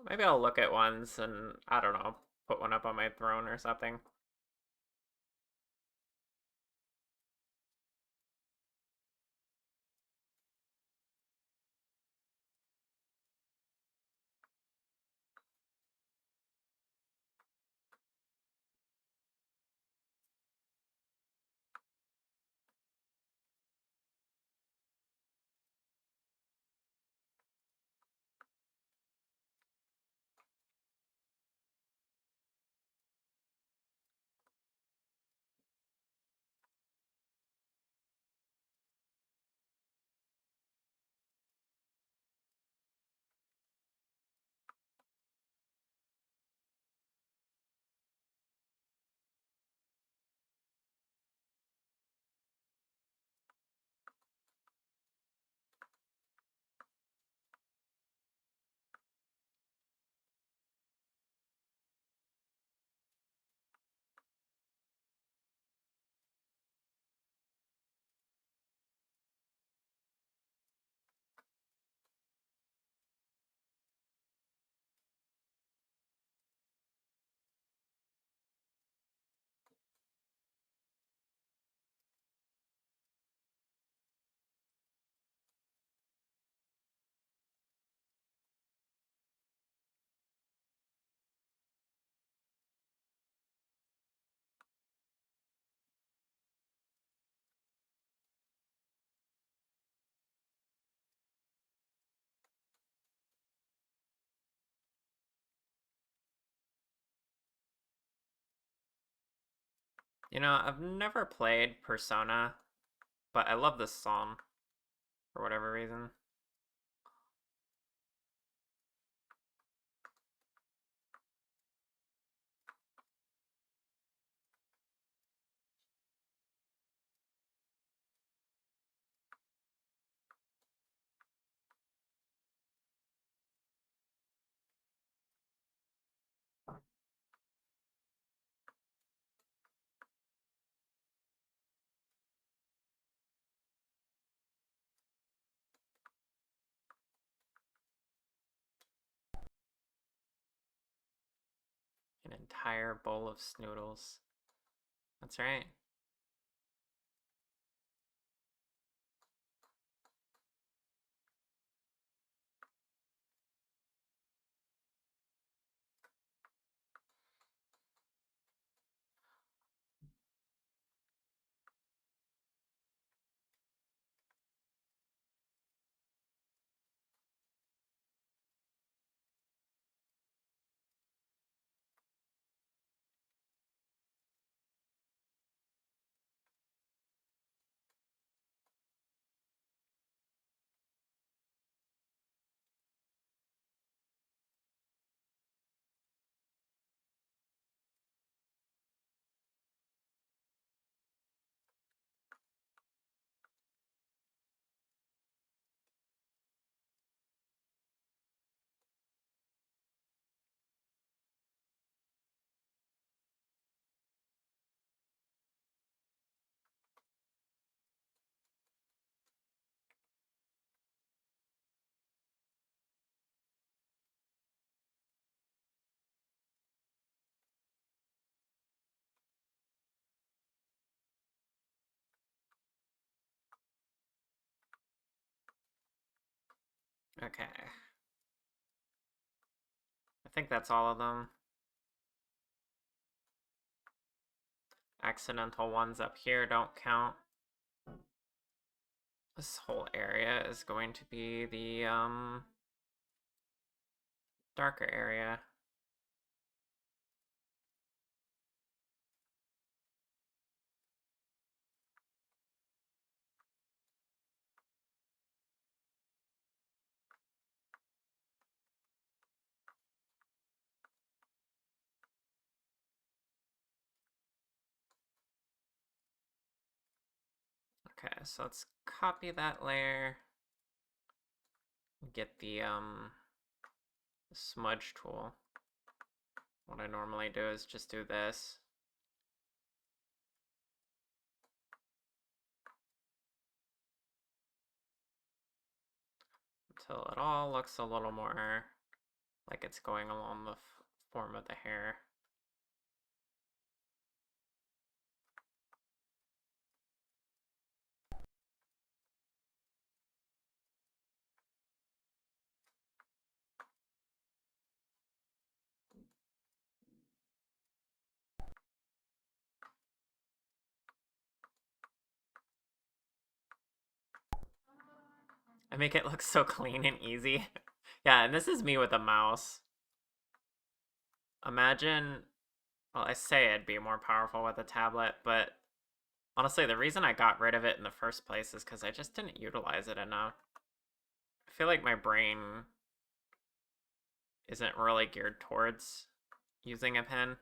Maybe I'll look at ones and, I don't know, put one up on my throne or something. You know, I've never played Persona, but I love this song for whatever reason. An entire bowl of snoodles. That's right. Okay. I think that's all of them. Accidental ones up here don't count. This whole area is going to be the, darker area. Okay, so let's copy that layer. Get the smudge tool. What I normally do is just do this. Until it all looks a little more like it's going along the form of the hair. I make it look so clean and easy. Yeah, and this is me with a mouse. Imagine, well, I say it'd be more powerful with a tablet, but honestly, the reason I got rid of it in the first place is because I just didn't utilize it enough. I feel like my brain isn't really geared towards using a pen.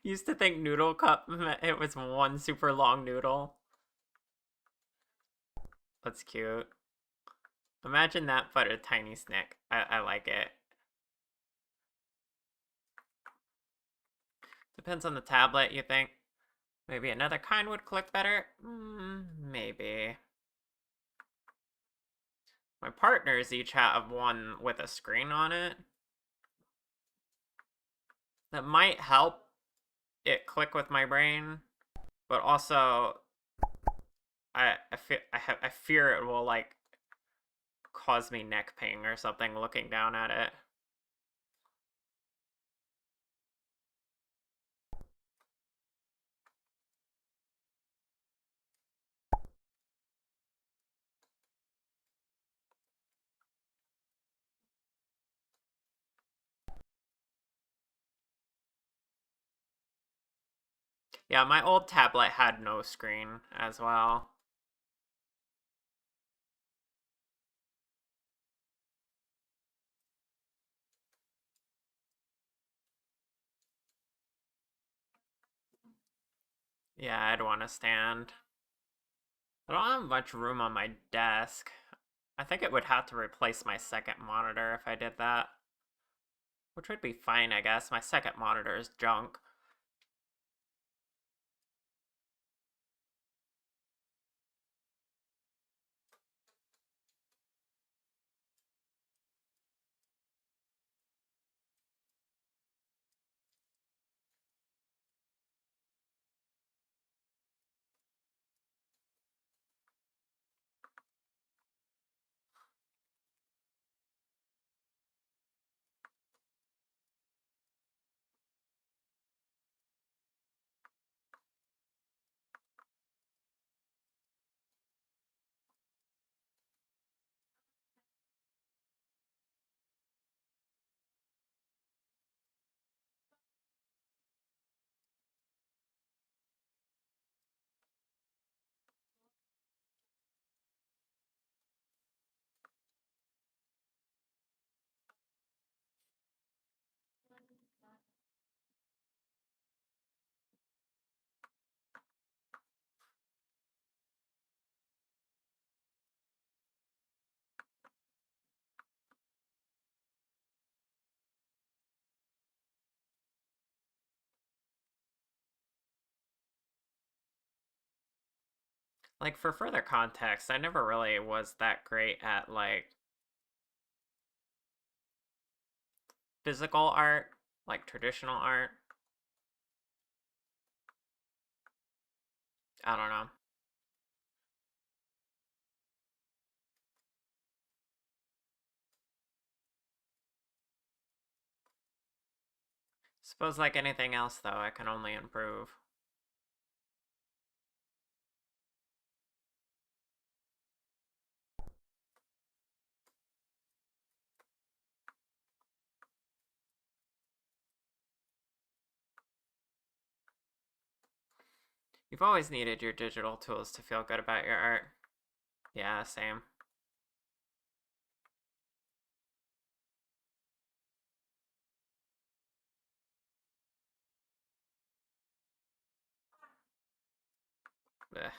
Used to think noodle cup it was one super long noodle. That's cute. Imagine that, but a tiny snack. I like it. Depends on the tablet, you think? Maybe another kind would click better? Maybe. My partners each have one with a screen on it. That might help it click with my brain, but also I fear it will like cause me neck pain or something looking down at it. Yeah, my old tablet had no screen as well. Yeah, I'd want to stand. I don't have much room on my desk. I think it would have to replace my second monitor if I did that. Which would be fine, I guess. My second monitor is junk. Like, for further context, I never really was that great at, like, physical art, like traditional art. I don't know. Suppose like anything else, though, I can only improve. You've always needed your digital tools to feel good about your art. Yeah, same. Ugh.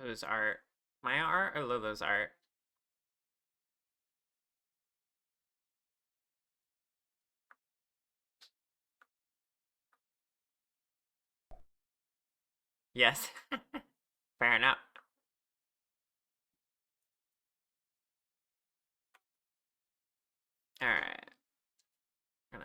Whose art? My art or Lulu's art? Yes. Fair enough. Alright. Gonna...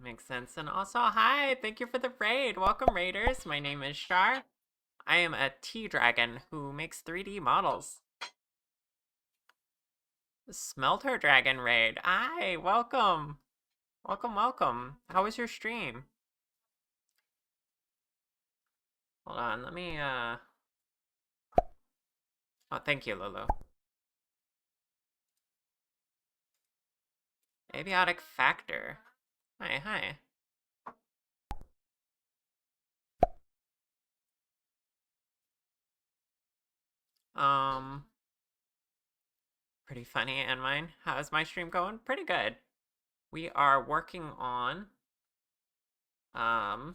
makes sense. And also, hi! Thank you for the raid! Welcome, raiders! My name is Shar. I am a tea dragon who makes 3D models. Smelter Dragon raid. Hi! Welcome! Welcome, welcome. How was your stream? Hold on, let me, Oh, thank you, Lulu. Abiotic Factor. Hi, hi. Pretty funny, and mine. How's my stream going? Pretty good. We are working on, oh,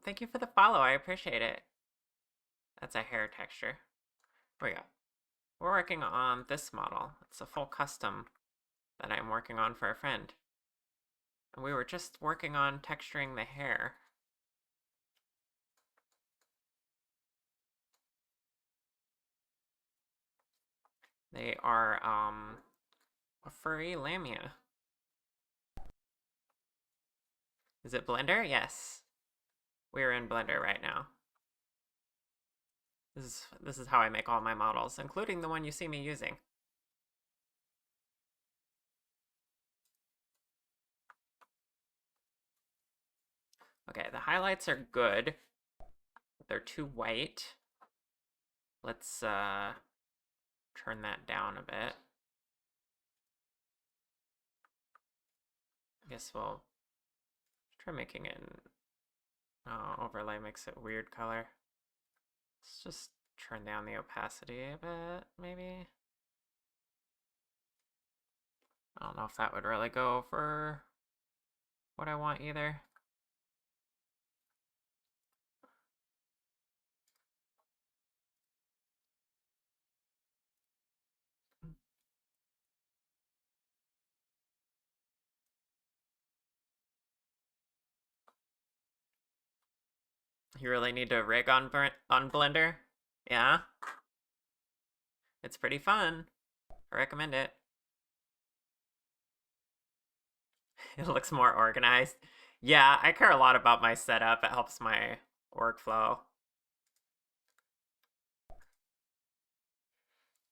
thank you for the follow, I appreciate it. That's a hair texture. Here we go. We're working on this model. It's a full custom that I'm working on for a friend. And we were just working on texturing the hair. They are, a furry lamia. Is it Blender? Yes. We're in Blender right now. This is how I make all my models, including the one you see me using. Okay, the highlights are good. They're too white. Let's turn that down a bit. I guess we'll try making it overlay makes it weird color. Let's just turn down the opacity a bit, maybe. I don't know if that would really go for what I want either. You really need to rig on Blender? Yeah? It's pretty fun. I recommend it. It looks more organized. Yeah, I care a lot about my setup. It helps my workflow.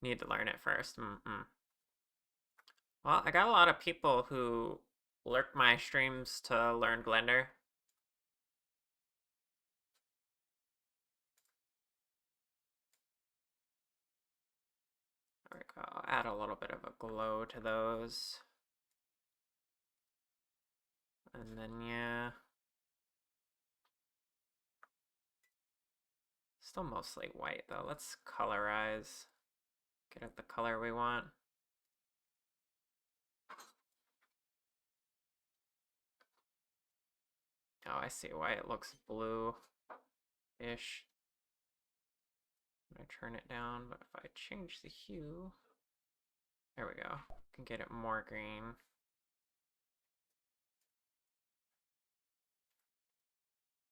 Need to learn it first. Well, I got a lot of people who lurk my streams to learn Blender. There we go. I'll add a little bit of a glow to those. And then, yeah. Still mostly white, though. Let's colorize. Get it the color we want. Oh, I see why it looks blue-ish. I'm gonna turn it down, but if I change the hue, there we go. Can get it more green.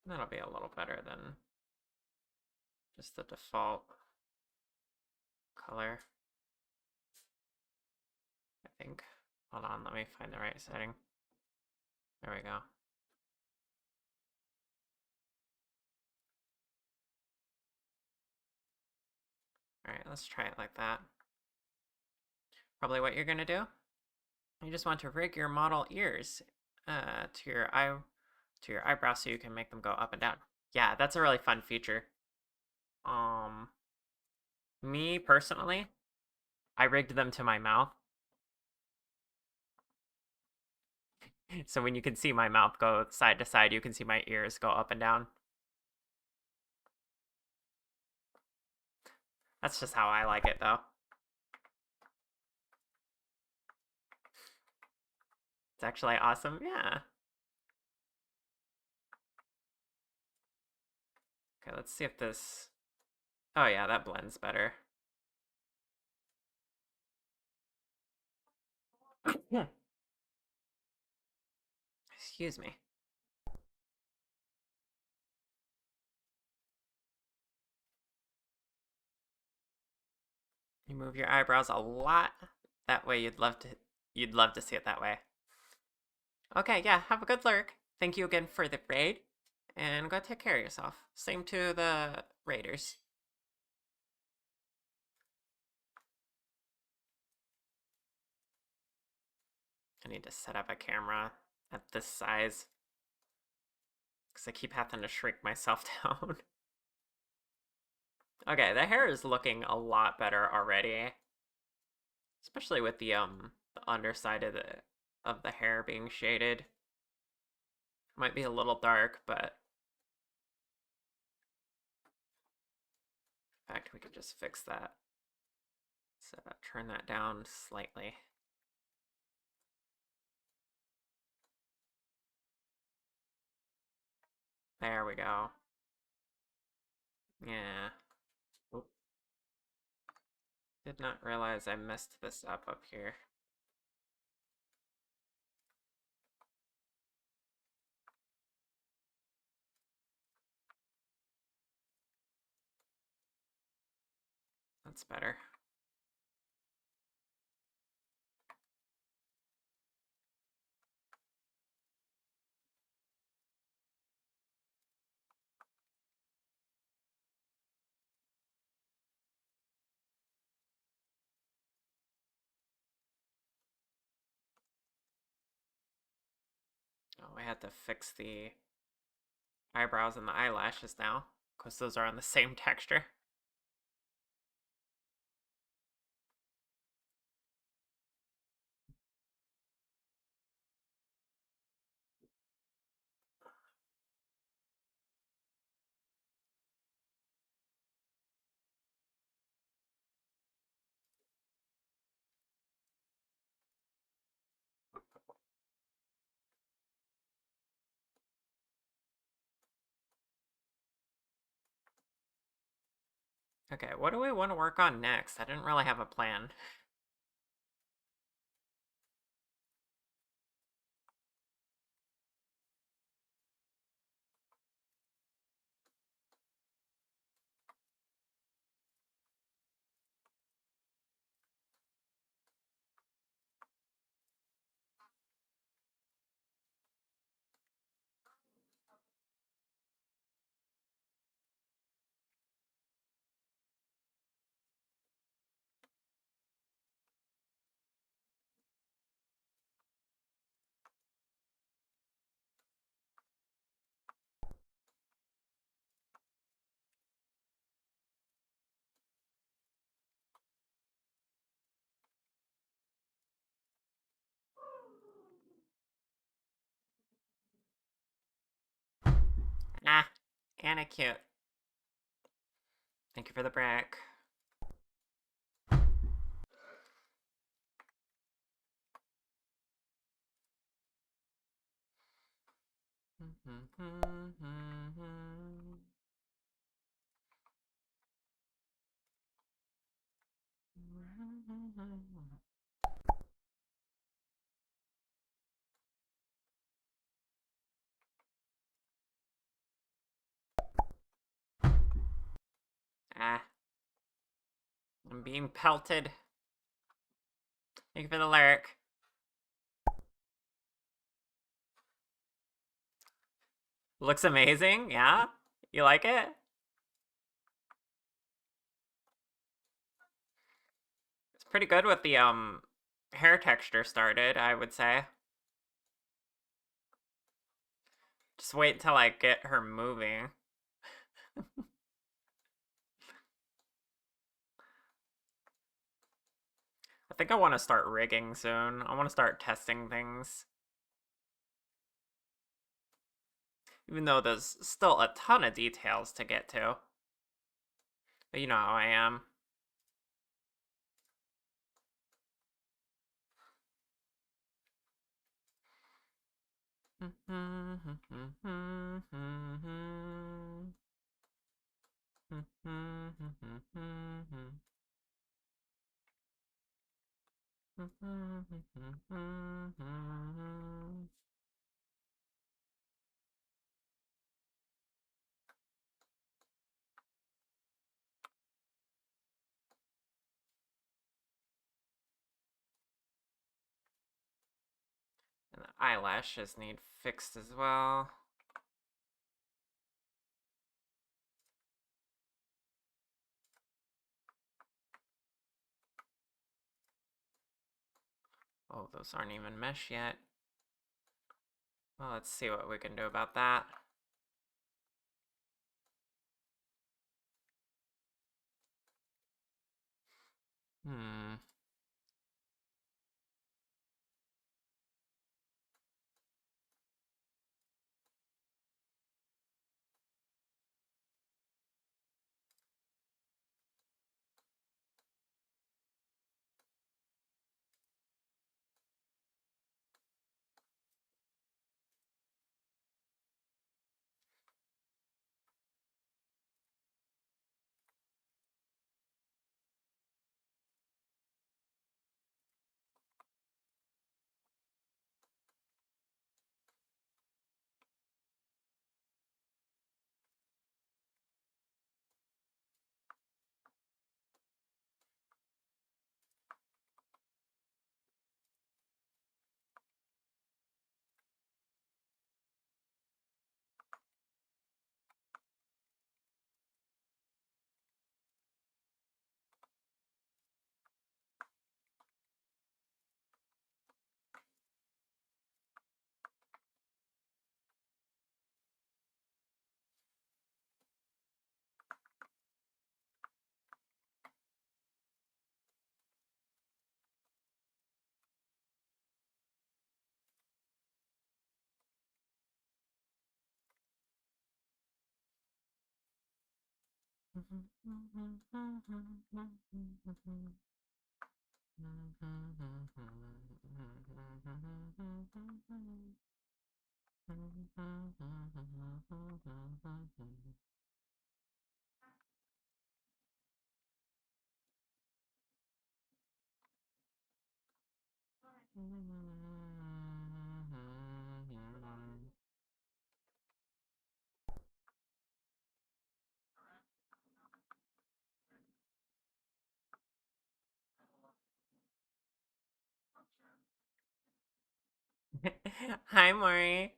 That'll be a little better than just the default color, I think. Hold on, let me find the right setting. There we go. Alright, let's try it like that. Probably what you're gonna do. You just want to rig your model ears to your eyebrows so you can make them go up and down. Yeah, that's a really fun feature. Me personally, I rigged them to my mouth. So when you can see my mouth go side to side, you can see my ears go up and down. That's just how I like it, though. It's actually awesome, yeah. Okay, let's see if this... Oh yeah, that blends better. Excuse me. You move your eyebrows a lot. That way you'd love to see it that way. Okay, yeah, have a good lurk. Thank you again for the raid. And go take care of yourself. Same to the raiders. I need to set up a camera at this size. Because I keep having to shrink myself down. Okay, the hair is looking a lot better already. Especially with the underside of the hair being shaded. Might be a little dark, but in fact, we could just fix that. So turn that down slightly. There we go. Yeah. Oop. Did not realize I messed this up here. That's better. Oh, I had to fix the eyebrows and the eyelashes now, because those are on the same texture. Okay, what do we want to work on next? I didn't really have a plan. Nah, Anna cute. Thank you for the brick. Ah. I'm being pelted. Thank you for the lyric. Looks amazing, yeah? You like it? It's pretty good with the hair texture started, I would say. Just wait until I get her moving. I think I want to start rigging soon. I want to start testing things. Even though there's still a ton of details to get to. But you know how I am. And the eyelashes need fixed as well. Oh, those aren't even mesh yet. Well, let's see what we can do about that. Hmm. Hi, Maury.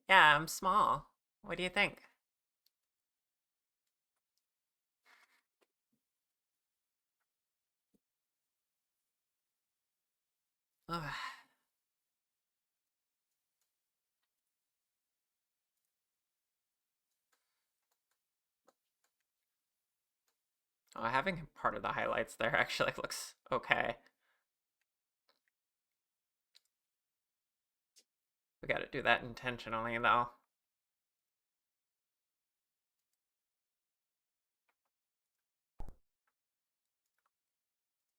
Yeah, I'm small. What do you think? Ugh. Oh, having part of the highlights there actually looks okay. We gotta do that intentionally, though.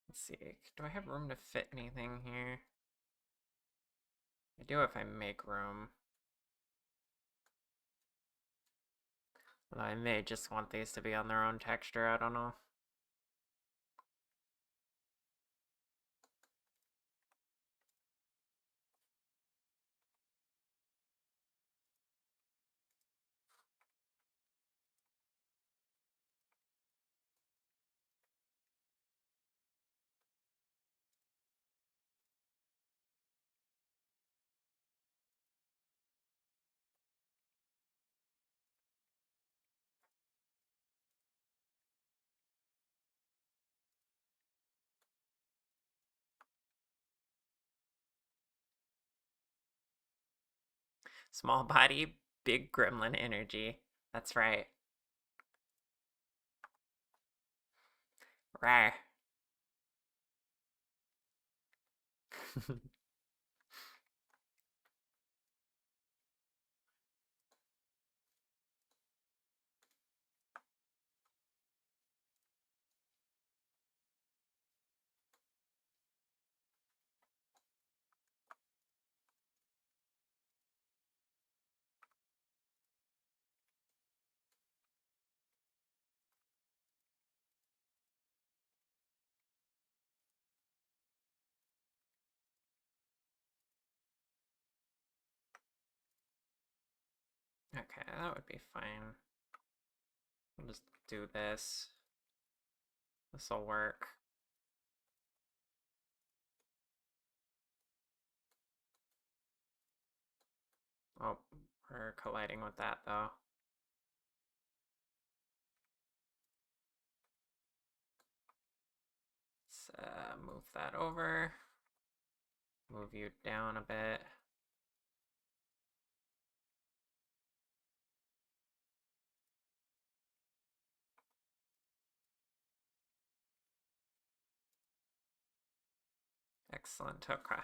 Let's see. Do I have room to fit anything here? I do if I make room. Although I may just want these to be on their own texture, I don't know. Small body, big gremlin energy. That's right. Rawr. Okay, that would be fine. I'll just do this. This'll work. Oh, we're colliding with that though. Let's move that over. Move you down a bit. Excellent, okay.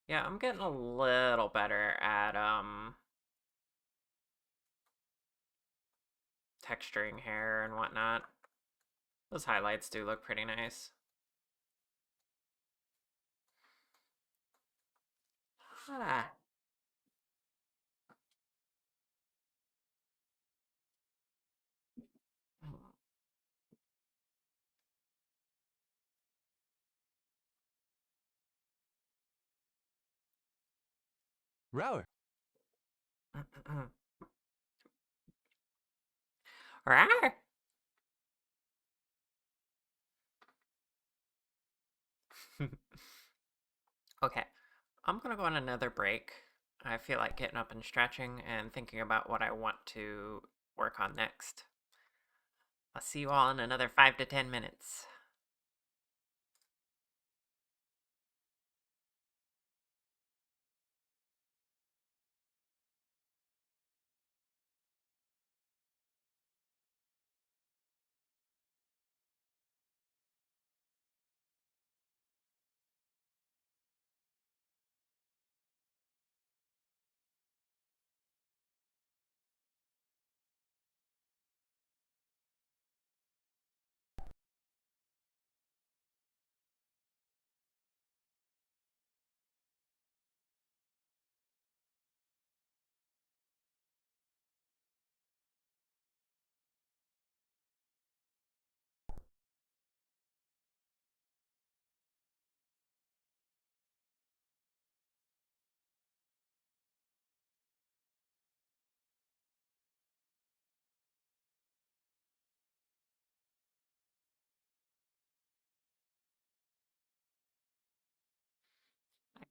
Yeah, I'm getting a little better at texturing hair and whatnot. Those highlights do look pretty nice. Ah. Rower. Rawr. Okay, I'm gonna go on another break. I feel like getting up and stretching and thinking about what I want to work on next. I'll see you all in another 5 to 10 minutes.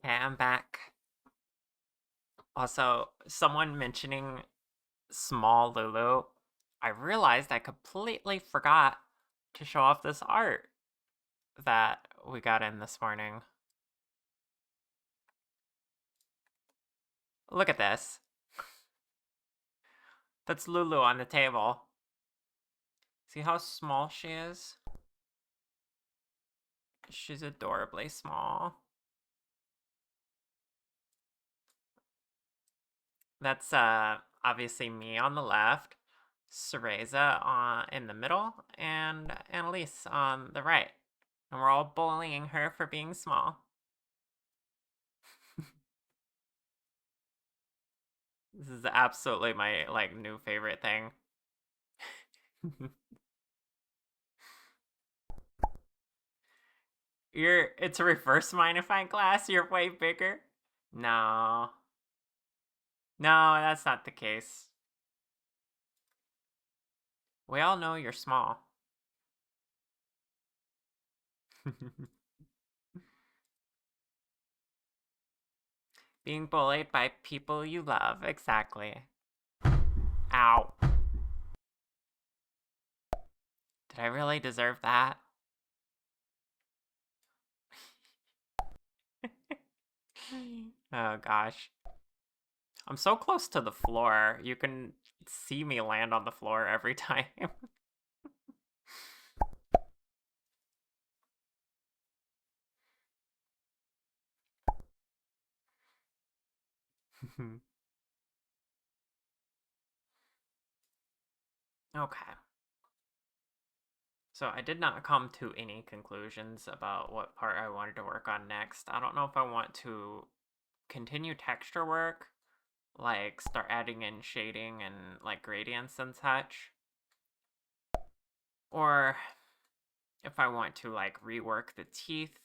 Okay, I'm back. Also, someone mentioning small Lulu, I realized I completely forgot to show off this art that we got in this morning. Look at this. That's Lulu on the table. See how small she is? She's adorably small. That's obviously me on the left, Cereza in the middle, and Annalise on the right. And we're all bullying her for being small. This is absolutely my new favorite thing. It's a reverse magnifying glass, you're way bigger. No. No, that's not the case. We all know you're small. Being bullied by people you love, exactly. Ow. Did I really deserve that? Oh gosh. I'm so close to the floor. You can see me land on the floor every time. Okay. So I did not come to any conclusions about what part I wanted to work on next. I don't know if I want to continue texture work, like start adding in shading and like gradients and such, or if I want to like rework the teeth,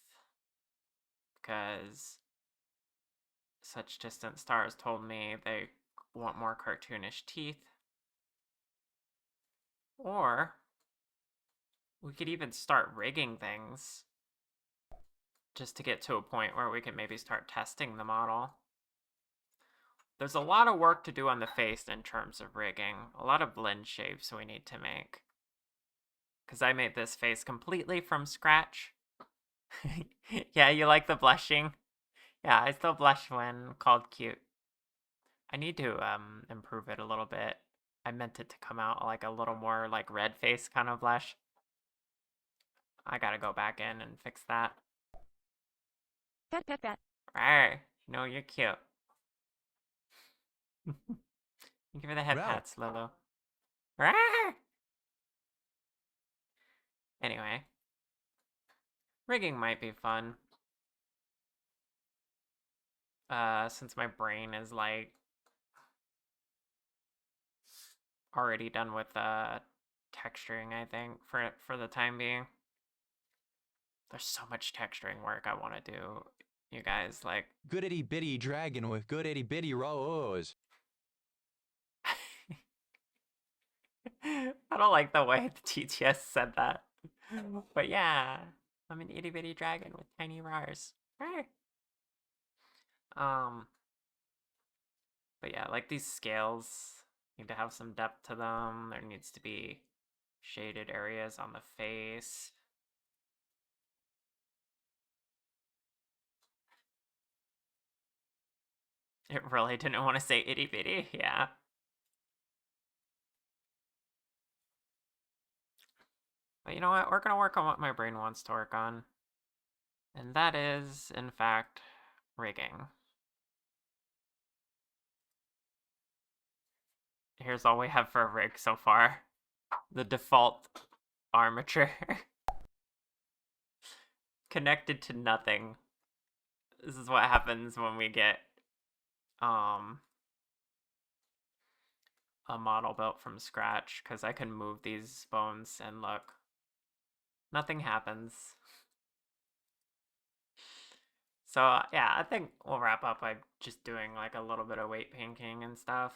because SuchDistantStars told me they want more cartoonish teeth. Or we could even start rigging things just to get to a point where we can maybe start testing the model. There's a lot of work to do on the face in terms of rigging. A lot of blend shapes we need to make. Because I made this face completely from scratch. Yeah, you like the blushing? Yeah, I still blush when called cute. I need to improve it a little bit. I meant it to come out like a little more like red face kind of blush. I gotta go back in and fix that. Pet pet pet. Rawr. No, you're cute. Give her the head Wow. pats, Lolo. Rawr. Anyway. Rigging might be fun. Since my brain is like already done with texturing, I think, for the time being. There's so much texturing work I want to do, you guys. Like, Good itty bitty dragon with good itty bitty rose. I don't like the way the TTS said that. But yeah, I'm an itty bitty dragon with tiny rars. But yeah, like these scales need to have some depth to them. There needs to be shaded areas on the face. It really didn't want to say itty bitty, yeah. But you know what? We're gonna work on what my brain wants to work on. And that is, in fact, rigging. Here's all we have for a rig so far. The default armature. Connected to nothing. This is what happens when we get a model built from scratch, because I can move these bones and look. Nothing happens. So yeah, I think we'll wrap up by just doing like a little bit of weight painting and stuff.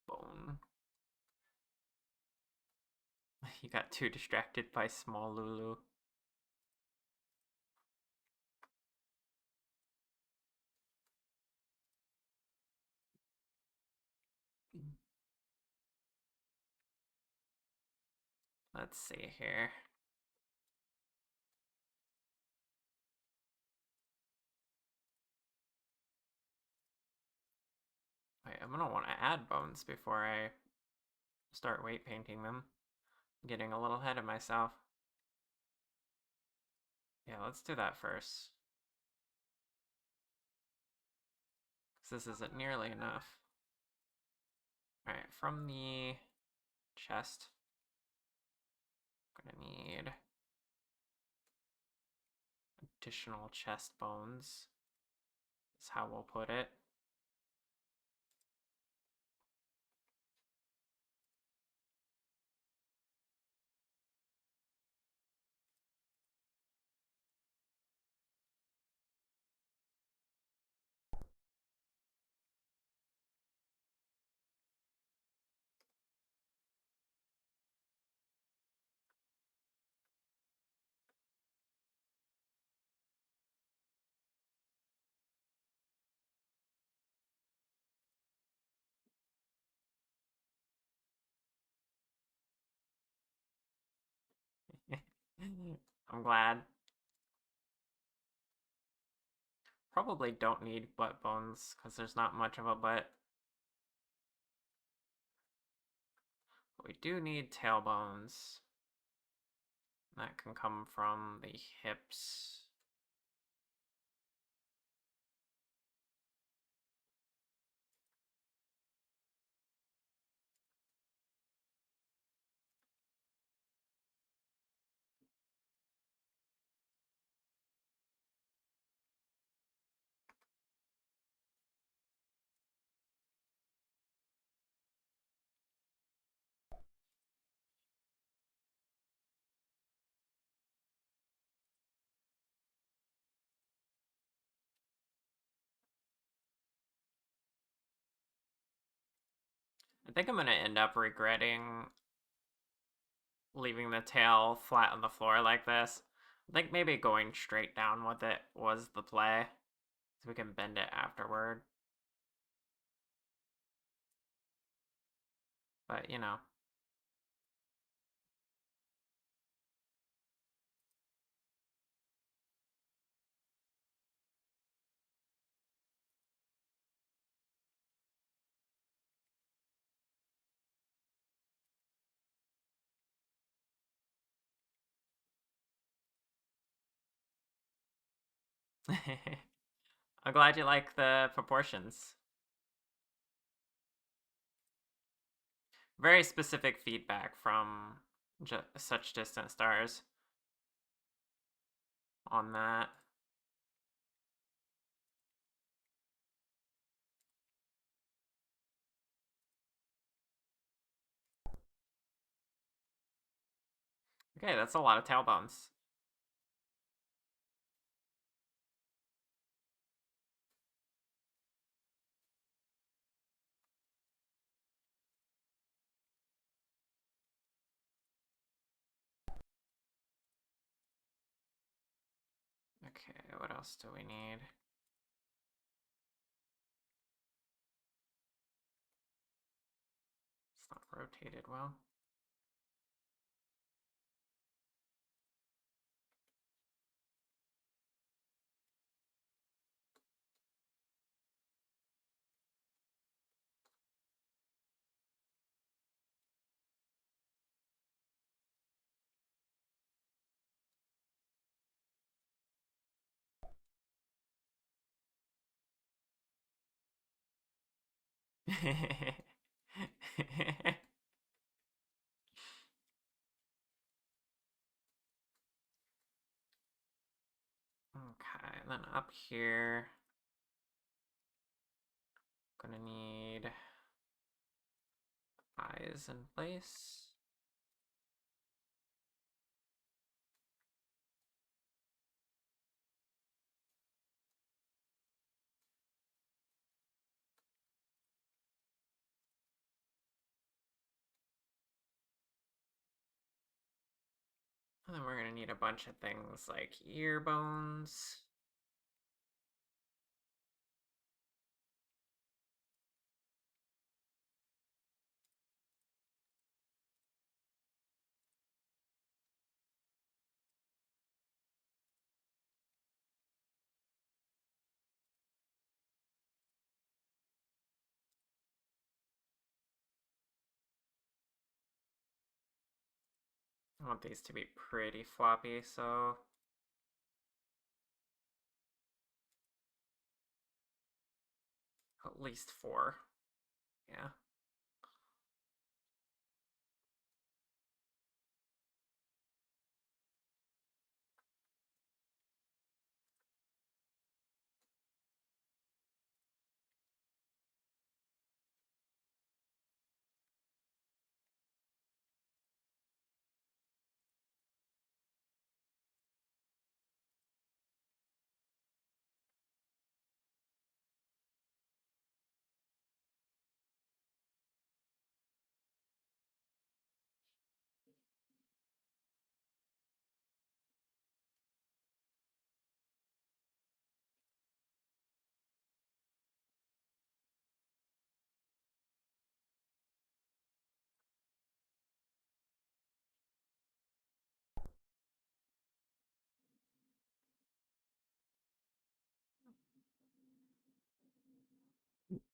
Bone. You got too distracted by small Lulu. Let's see here. Wait, I'm gonna want to add bones before I start weight painting them. I'm getting a little ahead of myself. Yeah, let's do that first. Because this isn't nearly enough. Alright, from the chest, I'm gonna need additional chest bones. That's how we'll put it. I'm glad. Probably don't need butt bones, because there's not much of a butt. But we do need tailbones. That can come from the hips. I think I'm gonna end up regretting leaving the tail flat on the floor like this. I think maybe going straight down with it was the play, so we can bend it afterward. But, you know. I'm glad you like the proportions. Very specific feedback from Such Distant Stars on that. Okay, that's a lot of tailbones. Okay, what else do we need? It's not rotated well. Okay, then up here, gonna need eyes in place. And then we're gonna need a bunch of things like ear bones. I want these to be pretty floppy, so at least 4. Yeah.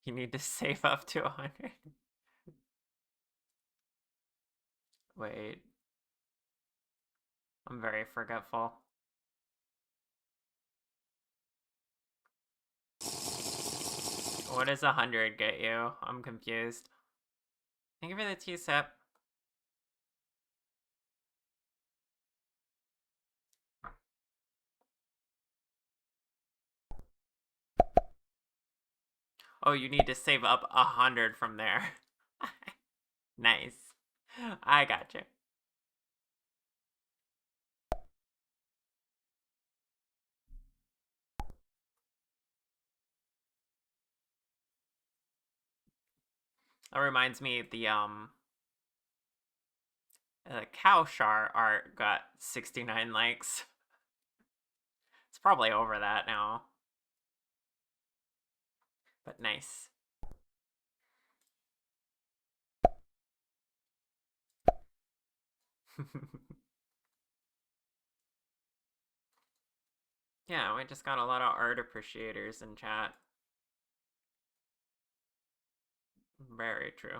You need to save up to 100. Wait. I'm very forgetful. What does 100 get you? I'm confused. Thank you for the tea sip. Oh, you need to save up 100 from there. Nice. I got you. That reminds me, the cow Char art got 69 likes. It's probably over that now. But nice. Yeah, we just got a lot of art appreciators in chat. Very true.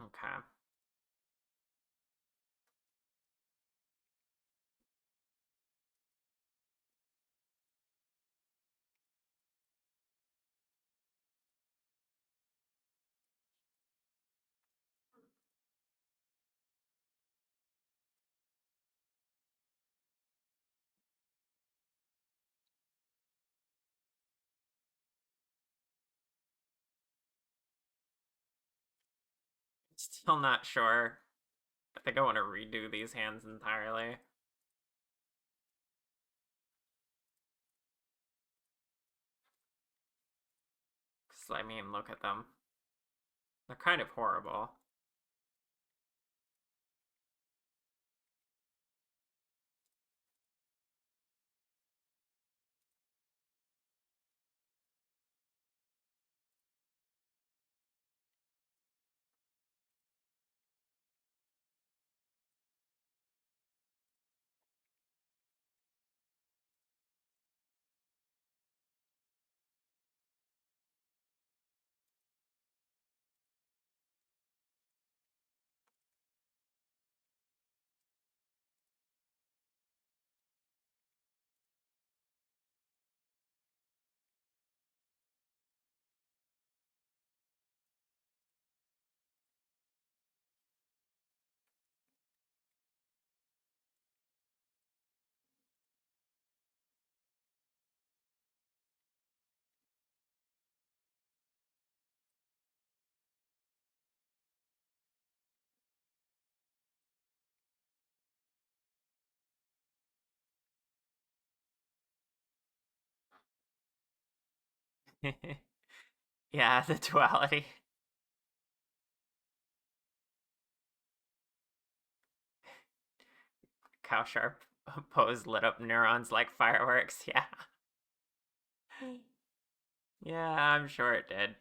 Okay. Still not sure. I think I want to redo these hands entirely. Because, I mean, look at them. They're kind of horrible. Yeah, the duality. Cow Sharp pose lit up neurons like fireworks, yeah. Yeah, I'm sure it did.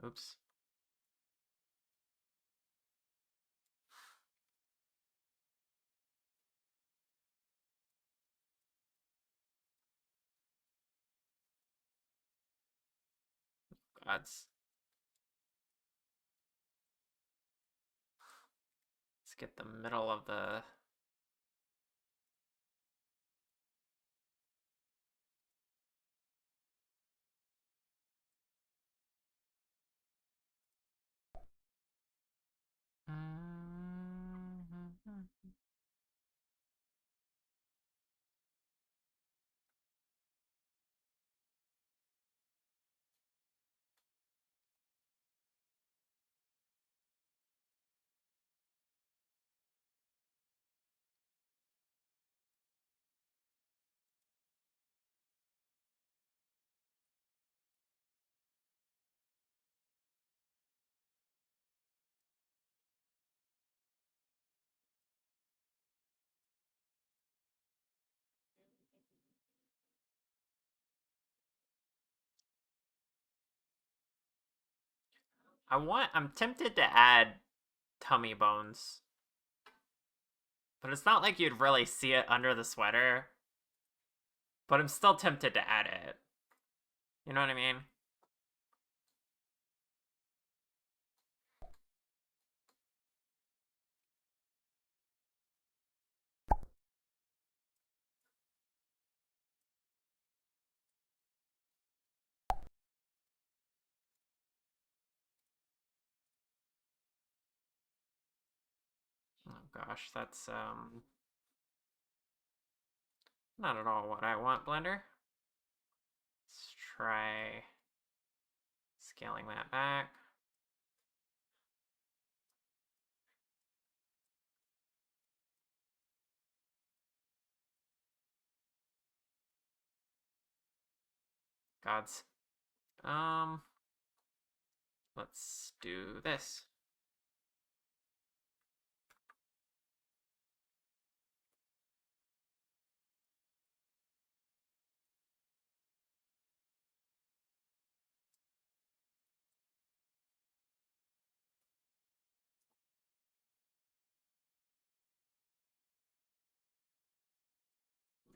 Oops. Let's get the middle of the... I'm tempted to add tummy bones. But it's not like you'd really see it under the sweater. But I'm still tempted to add it. You know what I mean? Oh gosh, that's not at all what I want, Blender. Let's try scaling that back. Gods. Let's do this.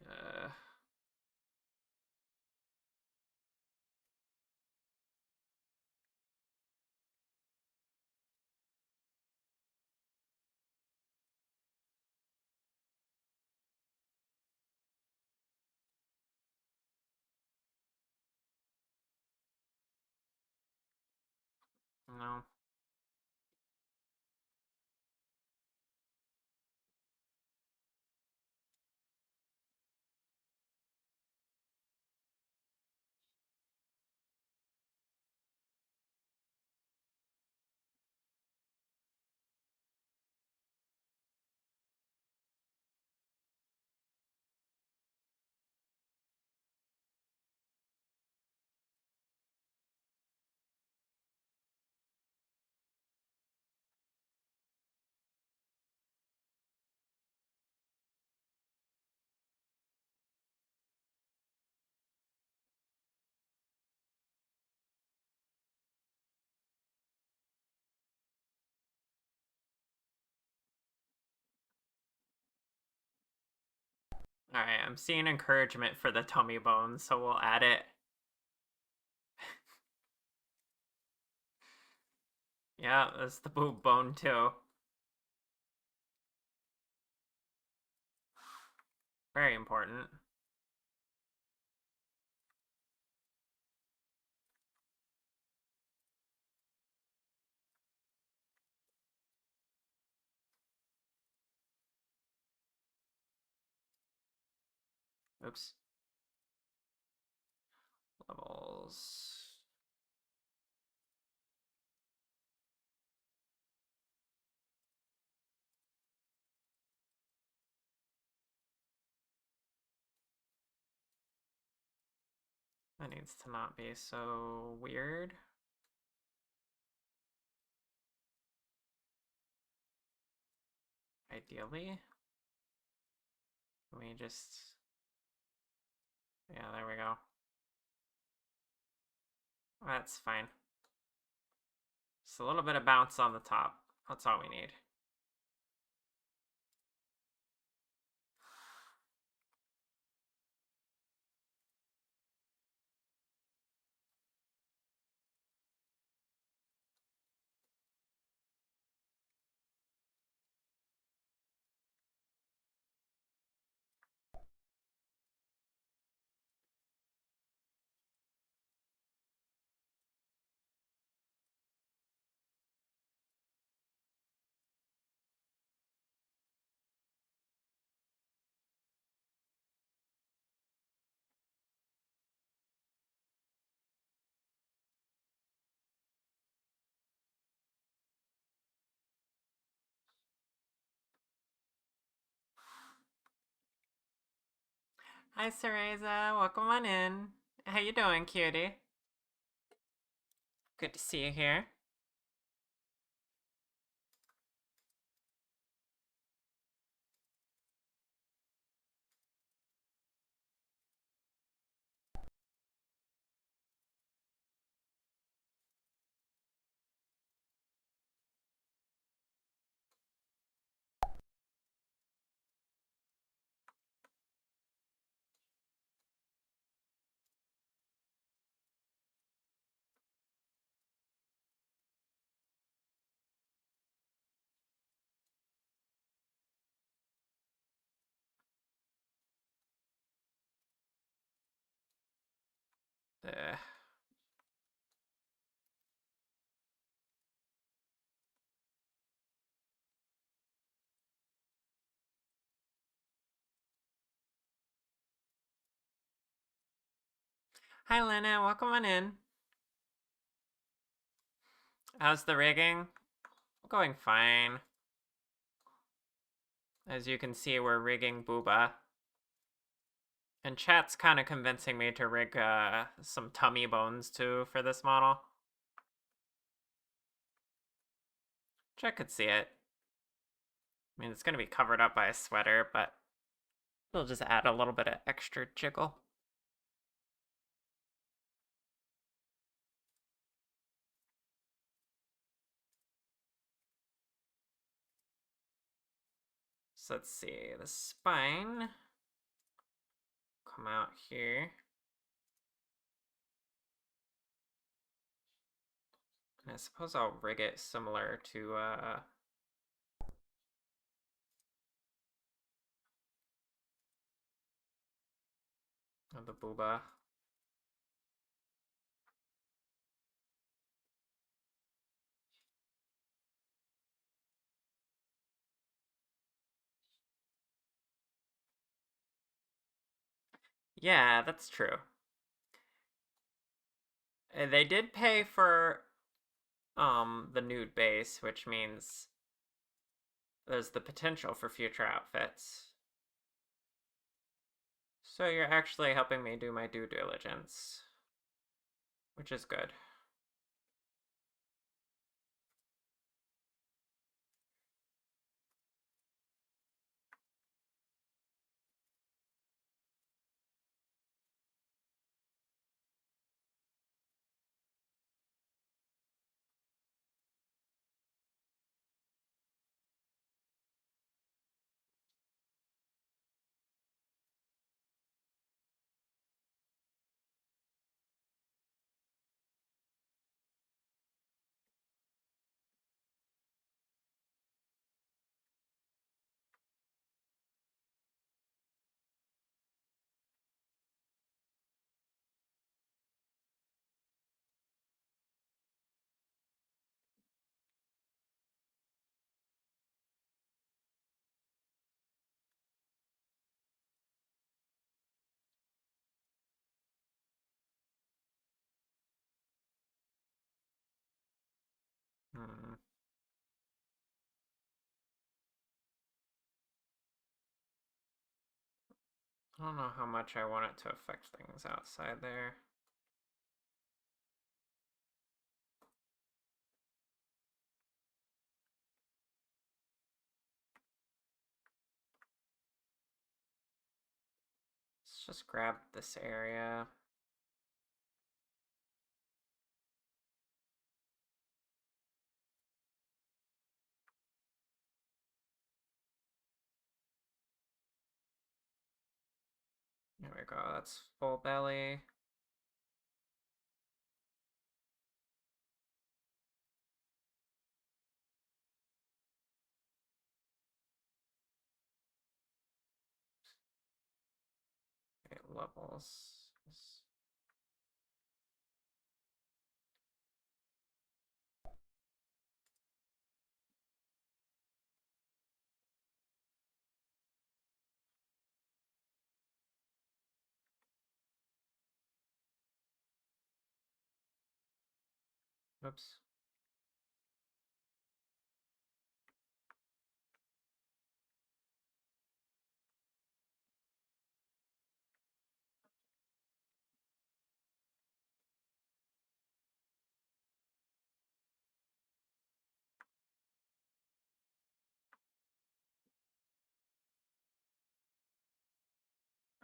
Uh, no. Alright, I'm seeing encouragement for the tummy bones, so we'll add it. Yeah, that's the boob bone too. Very important. Oops. Levels. That needs to not be so weird. Ideally. Can we just... Yeah, there we go. That's fine. Just a little bit of bounce on the top. That's all we need. Hi, Cereza. Welcome on in. How you doing, cutie? Good to see you here. Uh, Hi, Lena. Welcome on in. How's the rigging? Going fine. As you can see, we're rigging Booba. And chat's kind of convincing me to rig some tummy bones too for this model. Which I could see it. I mean, it's going to be covered up by a sweater, but it'll just add a little bit of extra jiggle. So let's see, the spine come out here. And I suppose I'll rig it similar to the Booba. Yeah, that's true. They did pay for the nude base, which means there's the potential for future outfits. So you're actually helping me do my due diligence, which is good. Hmm. I don't know how much I want it to affect things outside there. Let's just grab this area. There we go, that's full belly. Okay, levels. Oops.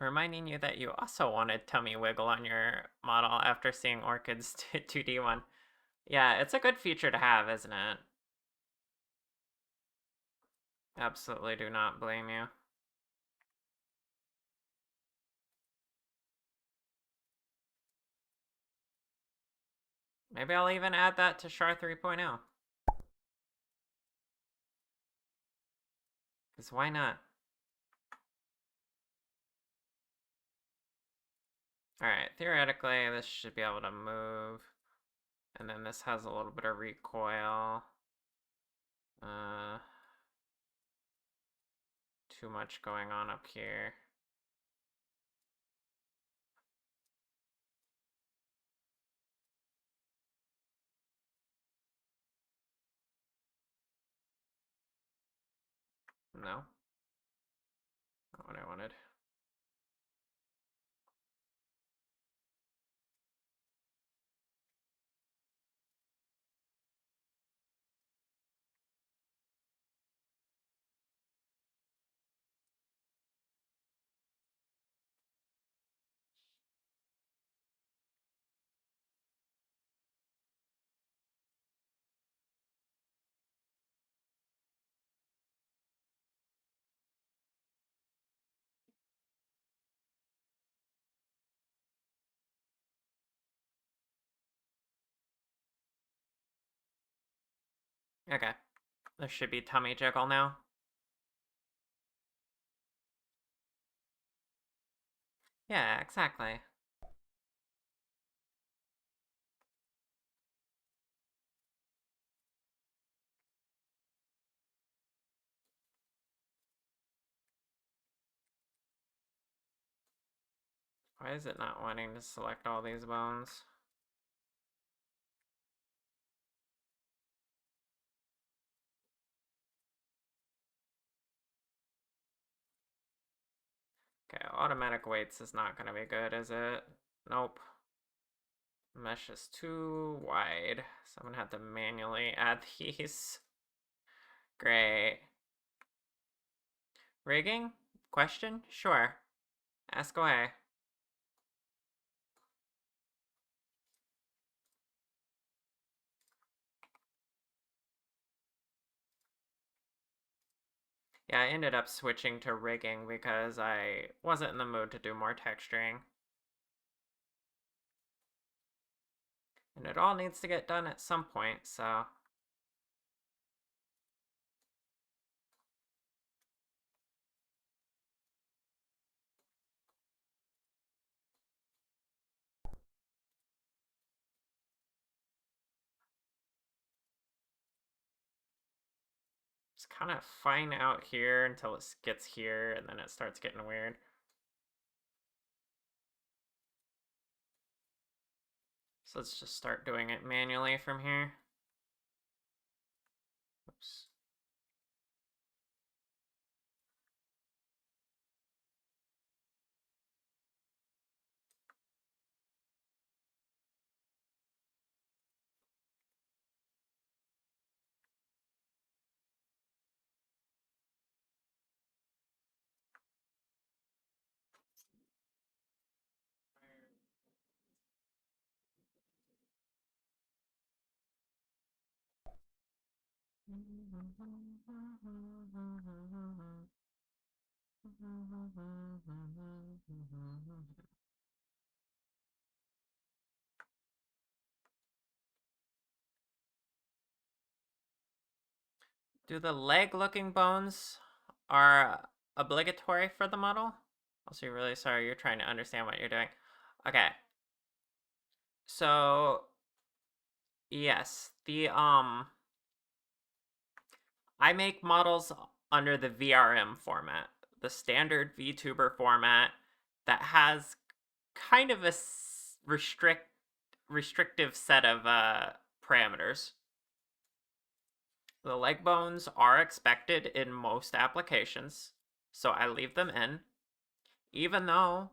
Reminding you that you also wanted tummy wiggle on your model after seeing Orchid's 2D one. Yeah, it's a good feature to have, isn't it? Absolutely do not blame you. Maybe I'll even add that to Char 3.0. Because why not? Alright, theoretically, this should be able to move. And then this has a little bit of recoil. Too much going on up here. No. Not what I wanted. Okay. There should be tummy jiggle now. Yeah, exactly. Why is it not wanting to select all these bones? Okay, automatic weights is not going to be good, is it? Nope. Mesh is too wide, so I'm going to have to manually add these. Great. Rigging? Question? Sure. Ask away. Yeah, I ended up switching to rigging because I wasn't in the mood to do more texturing. And it all needs to get done at some point, so... Just kind of fine out here until it gets here, and then it starts getting weird. So let's just start doing it manually from here. Oops. Do the leg-looking bones are obligatory for the model? Also, really sorry, you're trying to understand what you're doing. Okay. So, yes, I make models under the VRM format, the standard VTuber format that has kind of a restrictive set of parameters. The leg bones are expected in most applications, so I leave them in, even though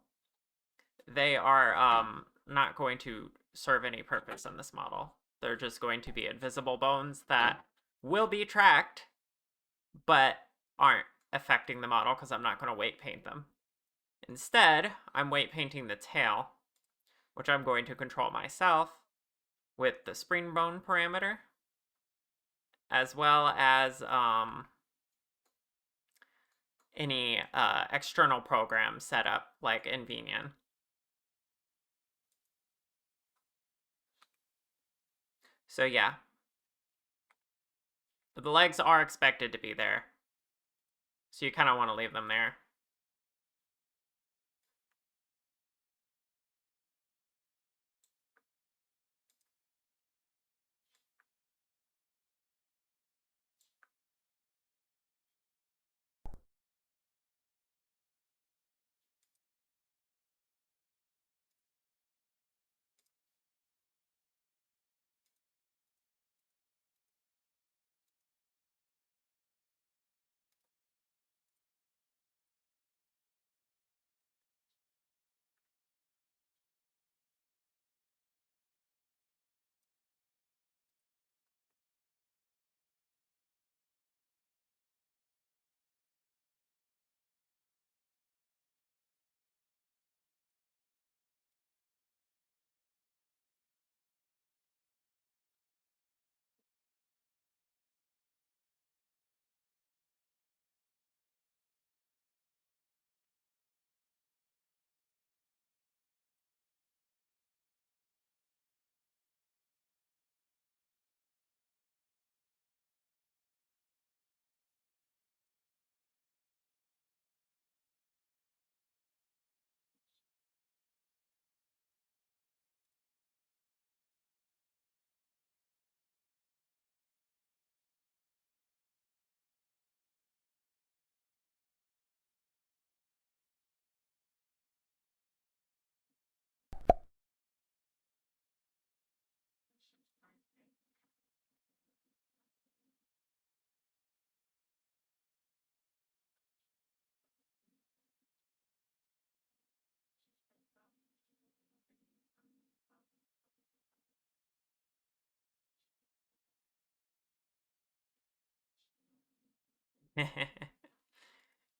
they are not going to serve any purpose in this model. They're just going to be invisible bones that will be tracked, but aren't affecting the model because I'm not going to weight paint them. Instead, I'm weight painting the tail, which I'm going to control myself with the spring bone parameter, as well as any external program set up like Invenian. So yeah, the legs are expected to be there, so you kind of want to leave them there.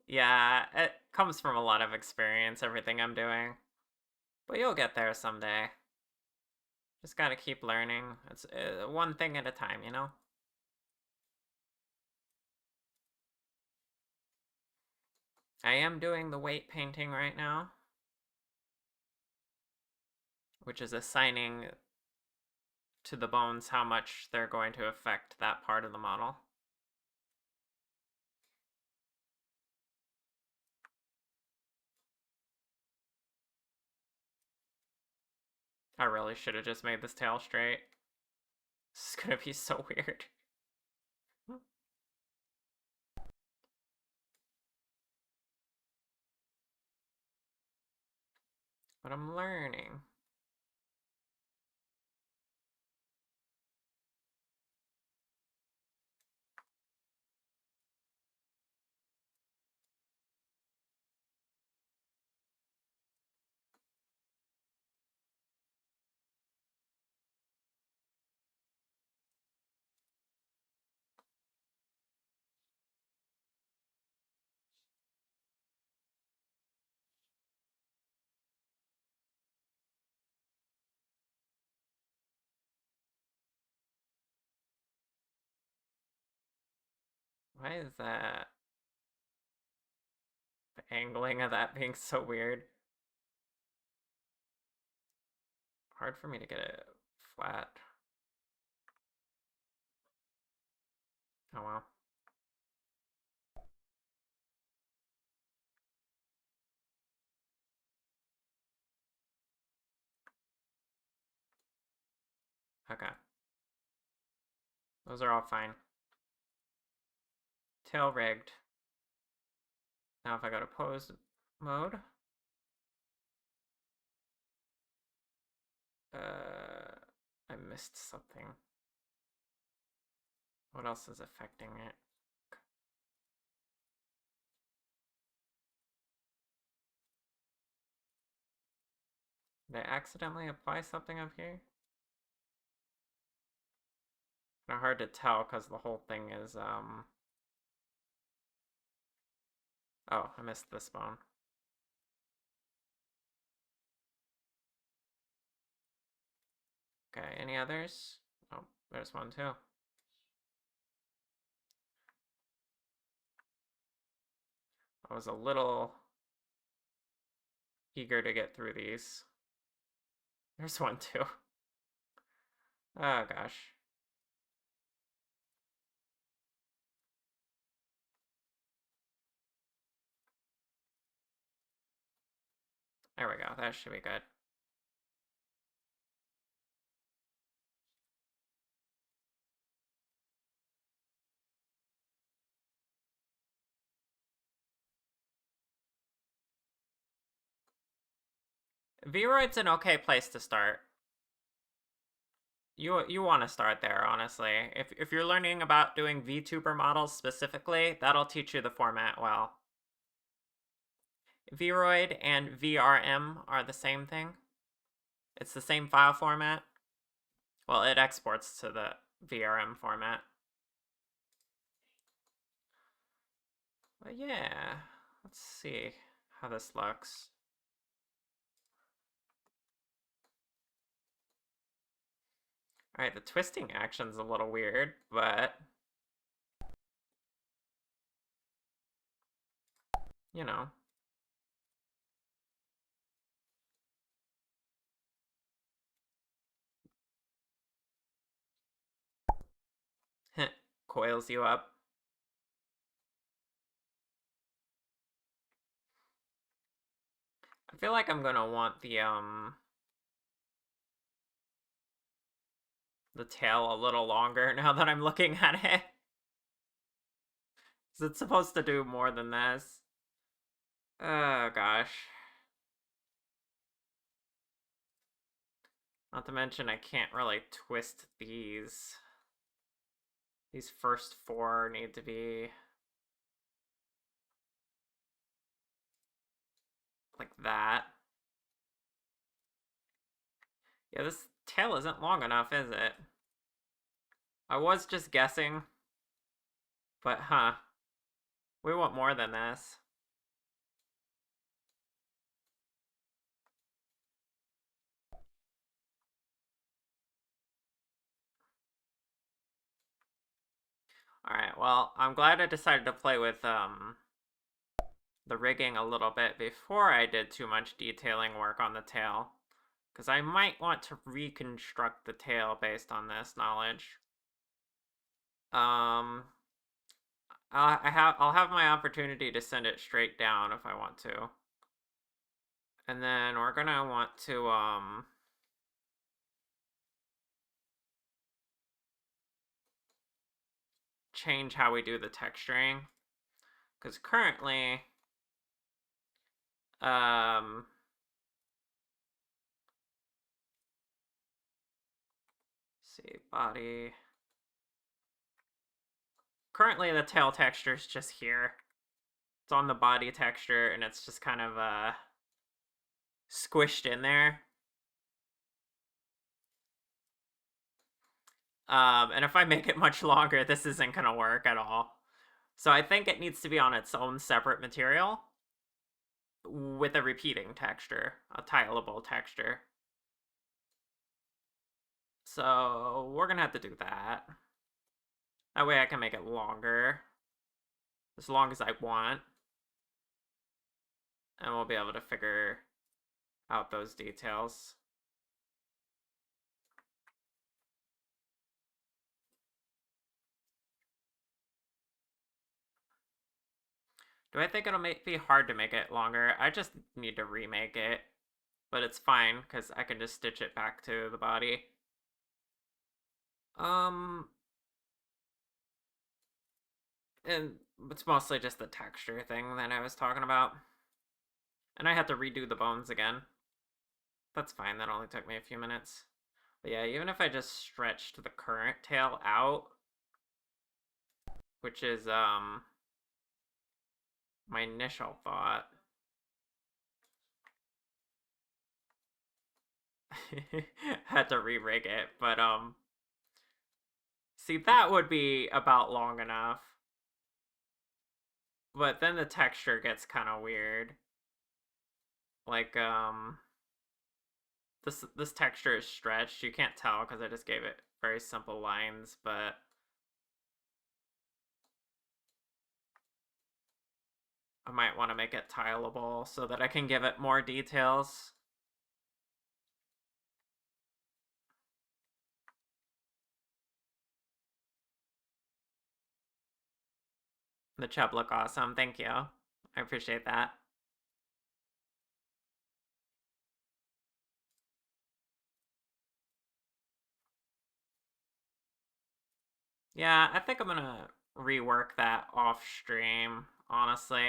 Yeah, it comes from a lot of experience, everything I'm doing. But you'll get there someday. Just gotta keep learning. It's one thing at a time, you know? I am doing the weight painting right now, which is assigning to the bones how much they're going to affect that part of the model. I really should have just made this tail straight. This is gonna be so weird. But I'm learning. Why is that? The angling of that being so weird. Hard for me to get it flat. Oh well. Okay. Those are all fine. Tail rigged. Now if I go to pose mode. I missed something. What else is affecting it? Did I accidentally apply something up here? Kind of hard to tell because the whole thing is, Oh, I missed this bone. Okay, any others? Oh, there's one too. I was a little eager to get through these. There's one too. Oh gosh. There we go. That should be good. Vroid's an okay place to start. You want to start there, honestly. If you're learning about doing VTuber models specifically, that'll teach you the format well. Vroid and VRM are the same thing. It's the same file format. Well, it exports to the VRM format. But yeah, let's see how this looks. Alright, the twisting action's a little weird, but you know. Coils you up. I feel like I'm gonna want the tail a little longer now that I'm looking at it. Is it supposed to do more than this? Oh gosh. Not to mention I can't really twist these. These first four need to be like that. Yeah, this tail isn't long enough, is it? I was just guessing. But, huh. We want more than this. Alright, well, I'm glad I decided to play with, the rigging a little bit before I did too much detailing work on the tail. Because I might want to reconstruct the tail based on this knowledge. I'll have my opportunity to send it straight down if I want to. And then we're gonna want to, change how we do the texturing. Because currently, see, body. Currently, the tail texture is just here. It's on the body texture, and it's just kind of squished in there. And if I make it much longer, this isn't gonna work at all. So I think it needs to be on its own separate material with a repeating texture, a tileable texture. So we're gonna have to do that. That way I can make it longer, as long as I want. And we'll be able to figure out those details. Do I think it'll be hard to make it longer? I just need to remake it. But it's fine, because I can just stitch it back to the body. And it's mostly just the texture thing that I was talking about. And I had to redo the bones again. That's fine, that only took me a few minutes. But yeah, even if I just stretched the current tail out, which is, my initial thought. Had to re-rig it, but, see, that would be about long enough. But then the texture gets kind of weird. Like, this texture is stretched. You can't tell because I just gave it very simple lines, but I might want to make it tileable so that I can give it more details. The chub look awesome. Thank you. I appreciate that. Yeah, I think I'm gonna rework that off stream, honestly.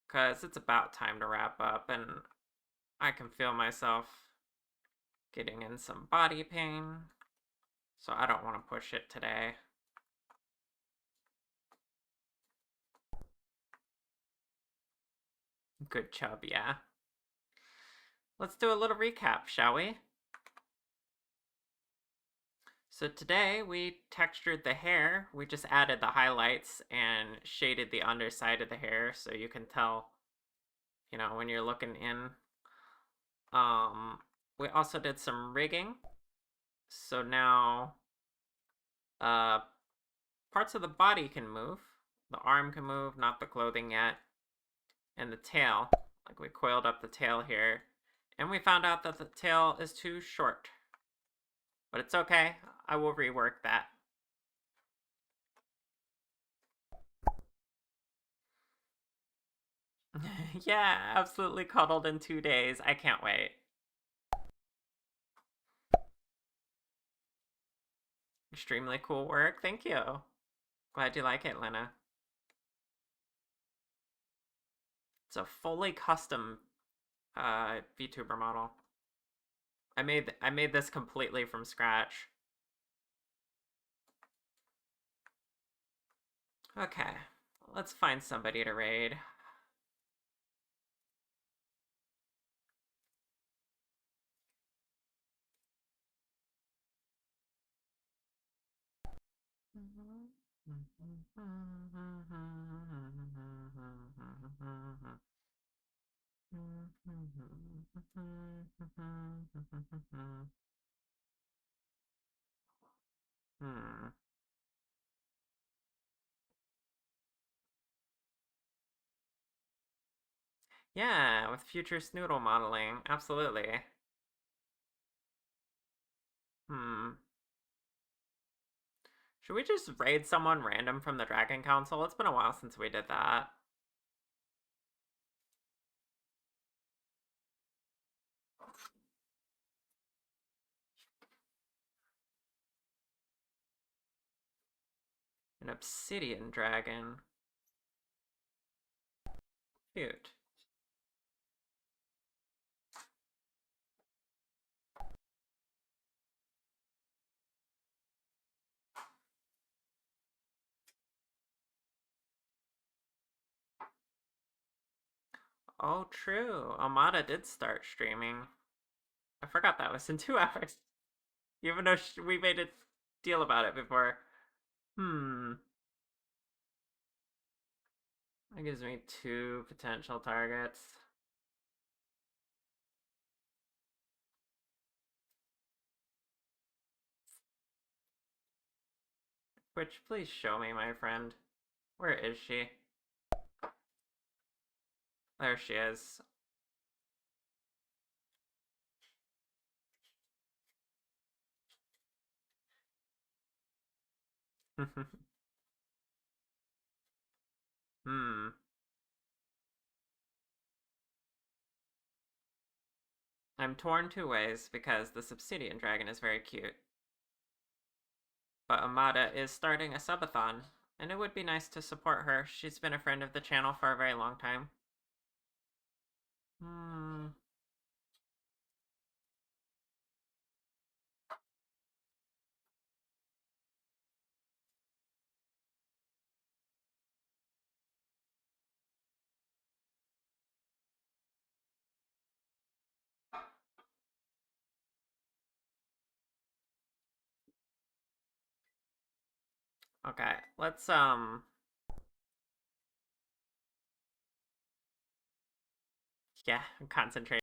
Because it's about time to wrap up, and I can feel myself getting in some body pain. So I don't want to push it today. Good chub, yeah. Let's do a little recap, shall we? So today we textured the hair. We just added the highlights and shaded the underside of the hair so you can tell, you know, when you're looking in. We also did some rigging. So now parts of the body can move. The arm can move, not the clothing yet. And the tail, like we coiled up the tail here. And we found out that the tail is too short. But it's okay, I will rework that. Yeah, absolutely cuddled in 2 days. I can't wait. Extremely cool work. Thank you. Glad you like it, Lena. It's a fully custom VTuber model. I made this completely from scratch. Okay, let's find somebody to raid. Hmm. Yeah, with future snoodle modeling, absolutely. Hmm. Should we just raid someone random from the Dragon Council? It's been a while since we did that. An obsidian dragon. Cute. Oh, true. Amada did start streaming. I forgot that was in 2 hours. Even though we made a deal about it before. Hmm. That gives me 2 potential targets. Which, please show me, my friend. Where is she? There she is. Hmm. I'm torn 2 ways because this obsidian dragon is very cute. But Amada is starting a subathon, and it would be nice to support her. She's been a friend of the channel for a very long time. Hmm. Okay, let's Yeah, I'm concentrating.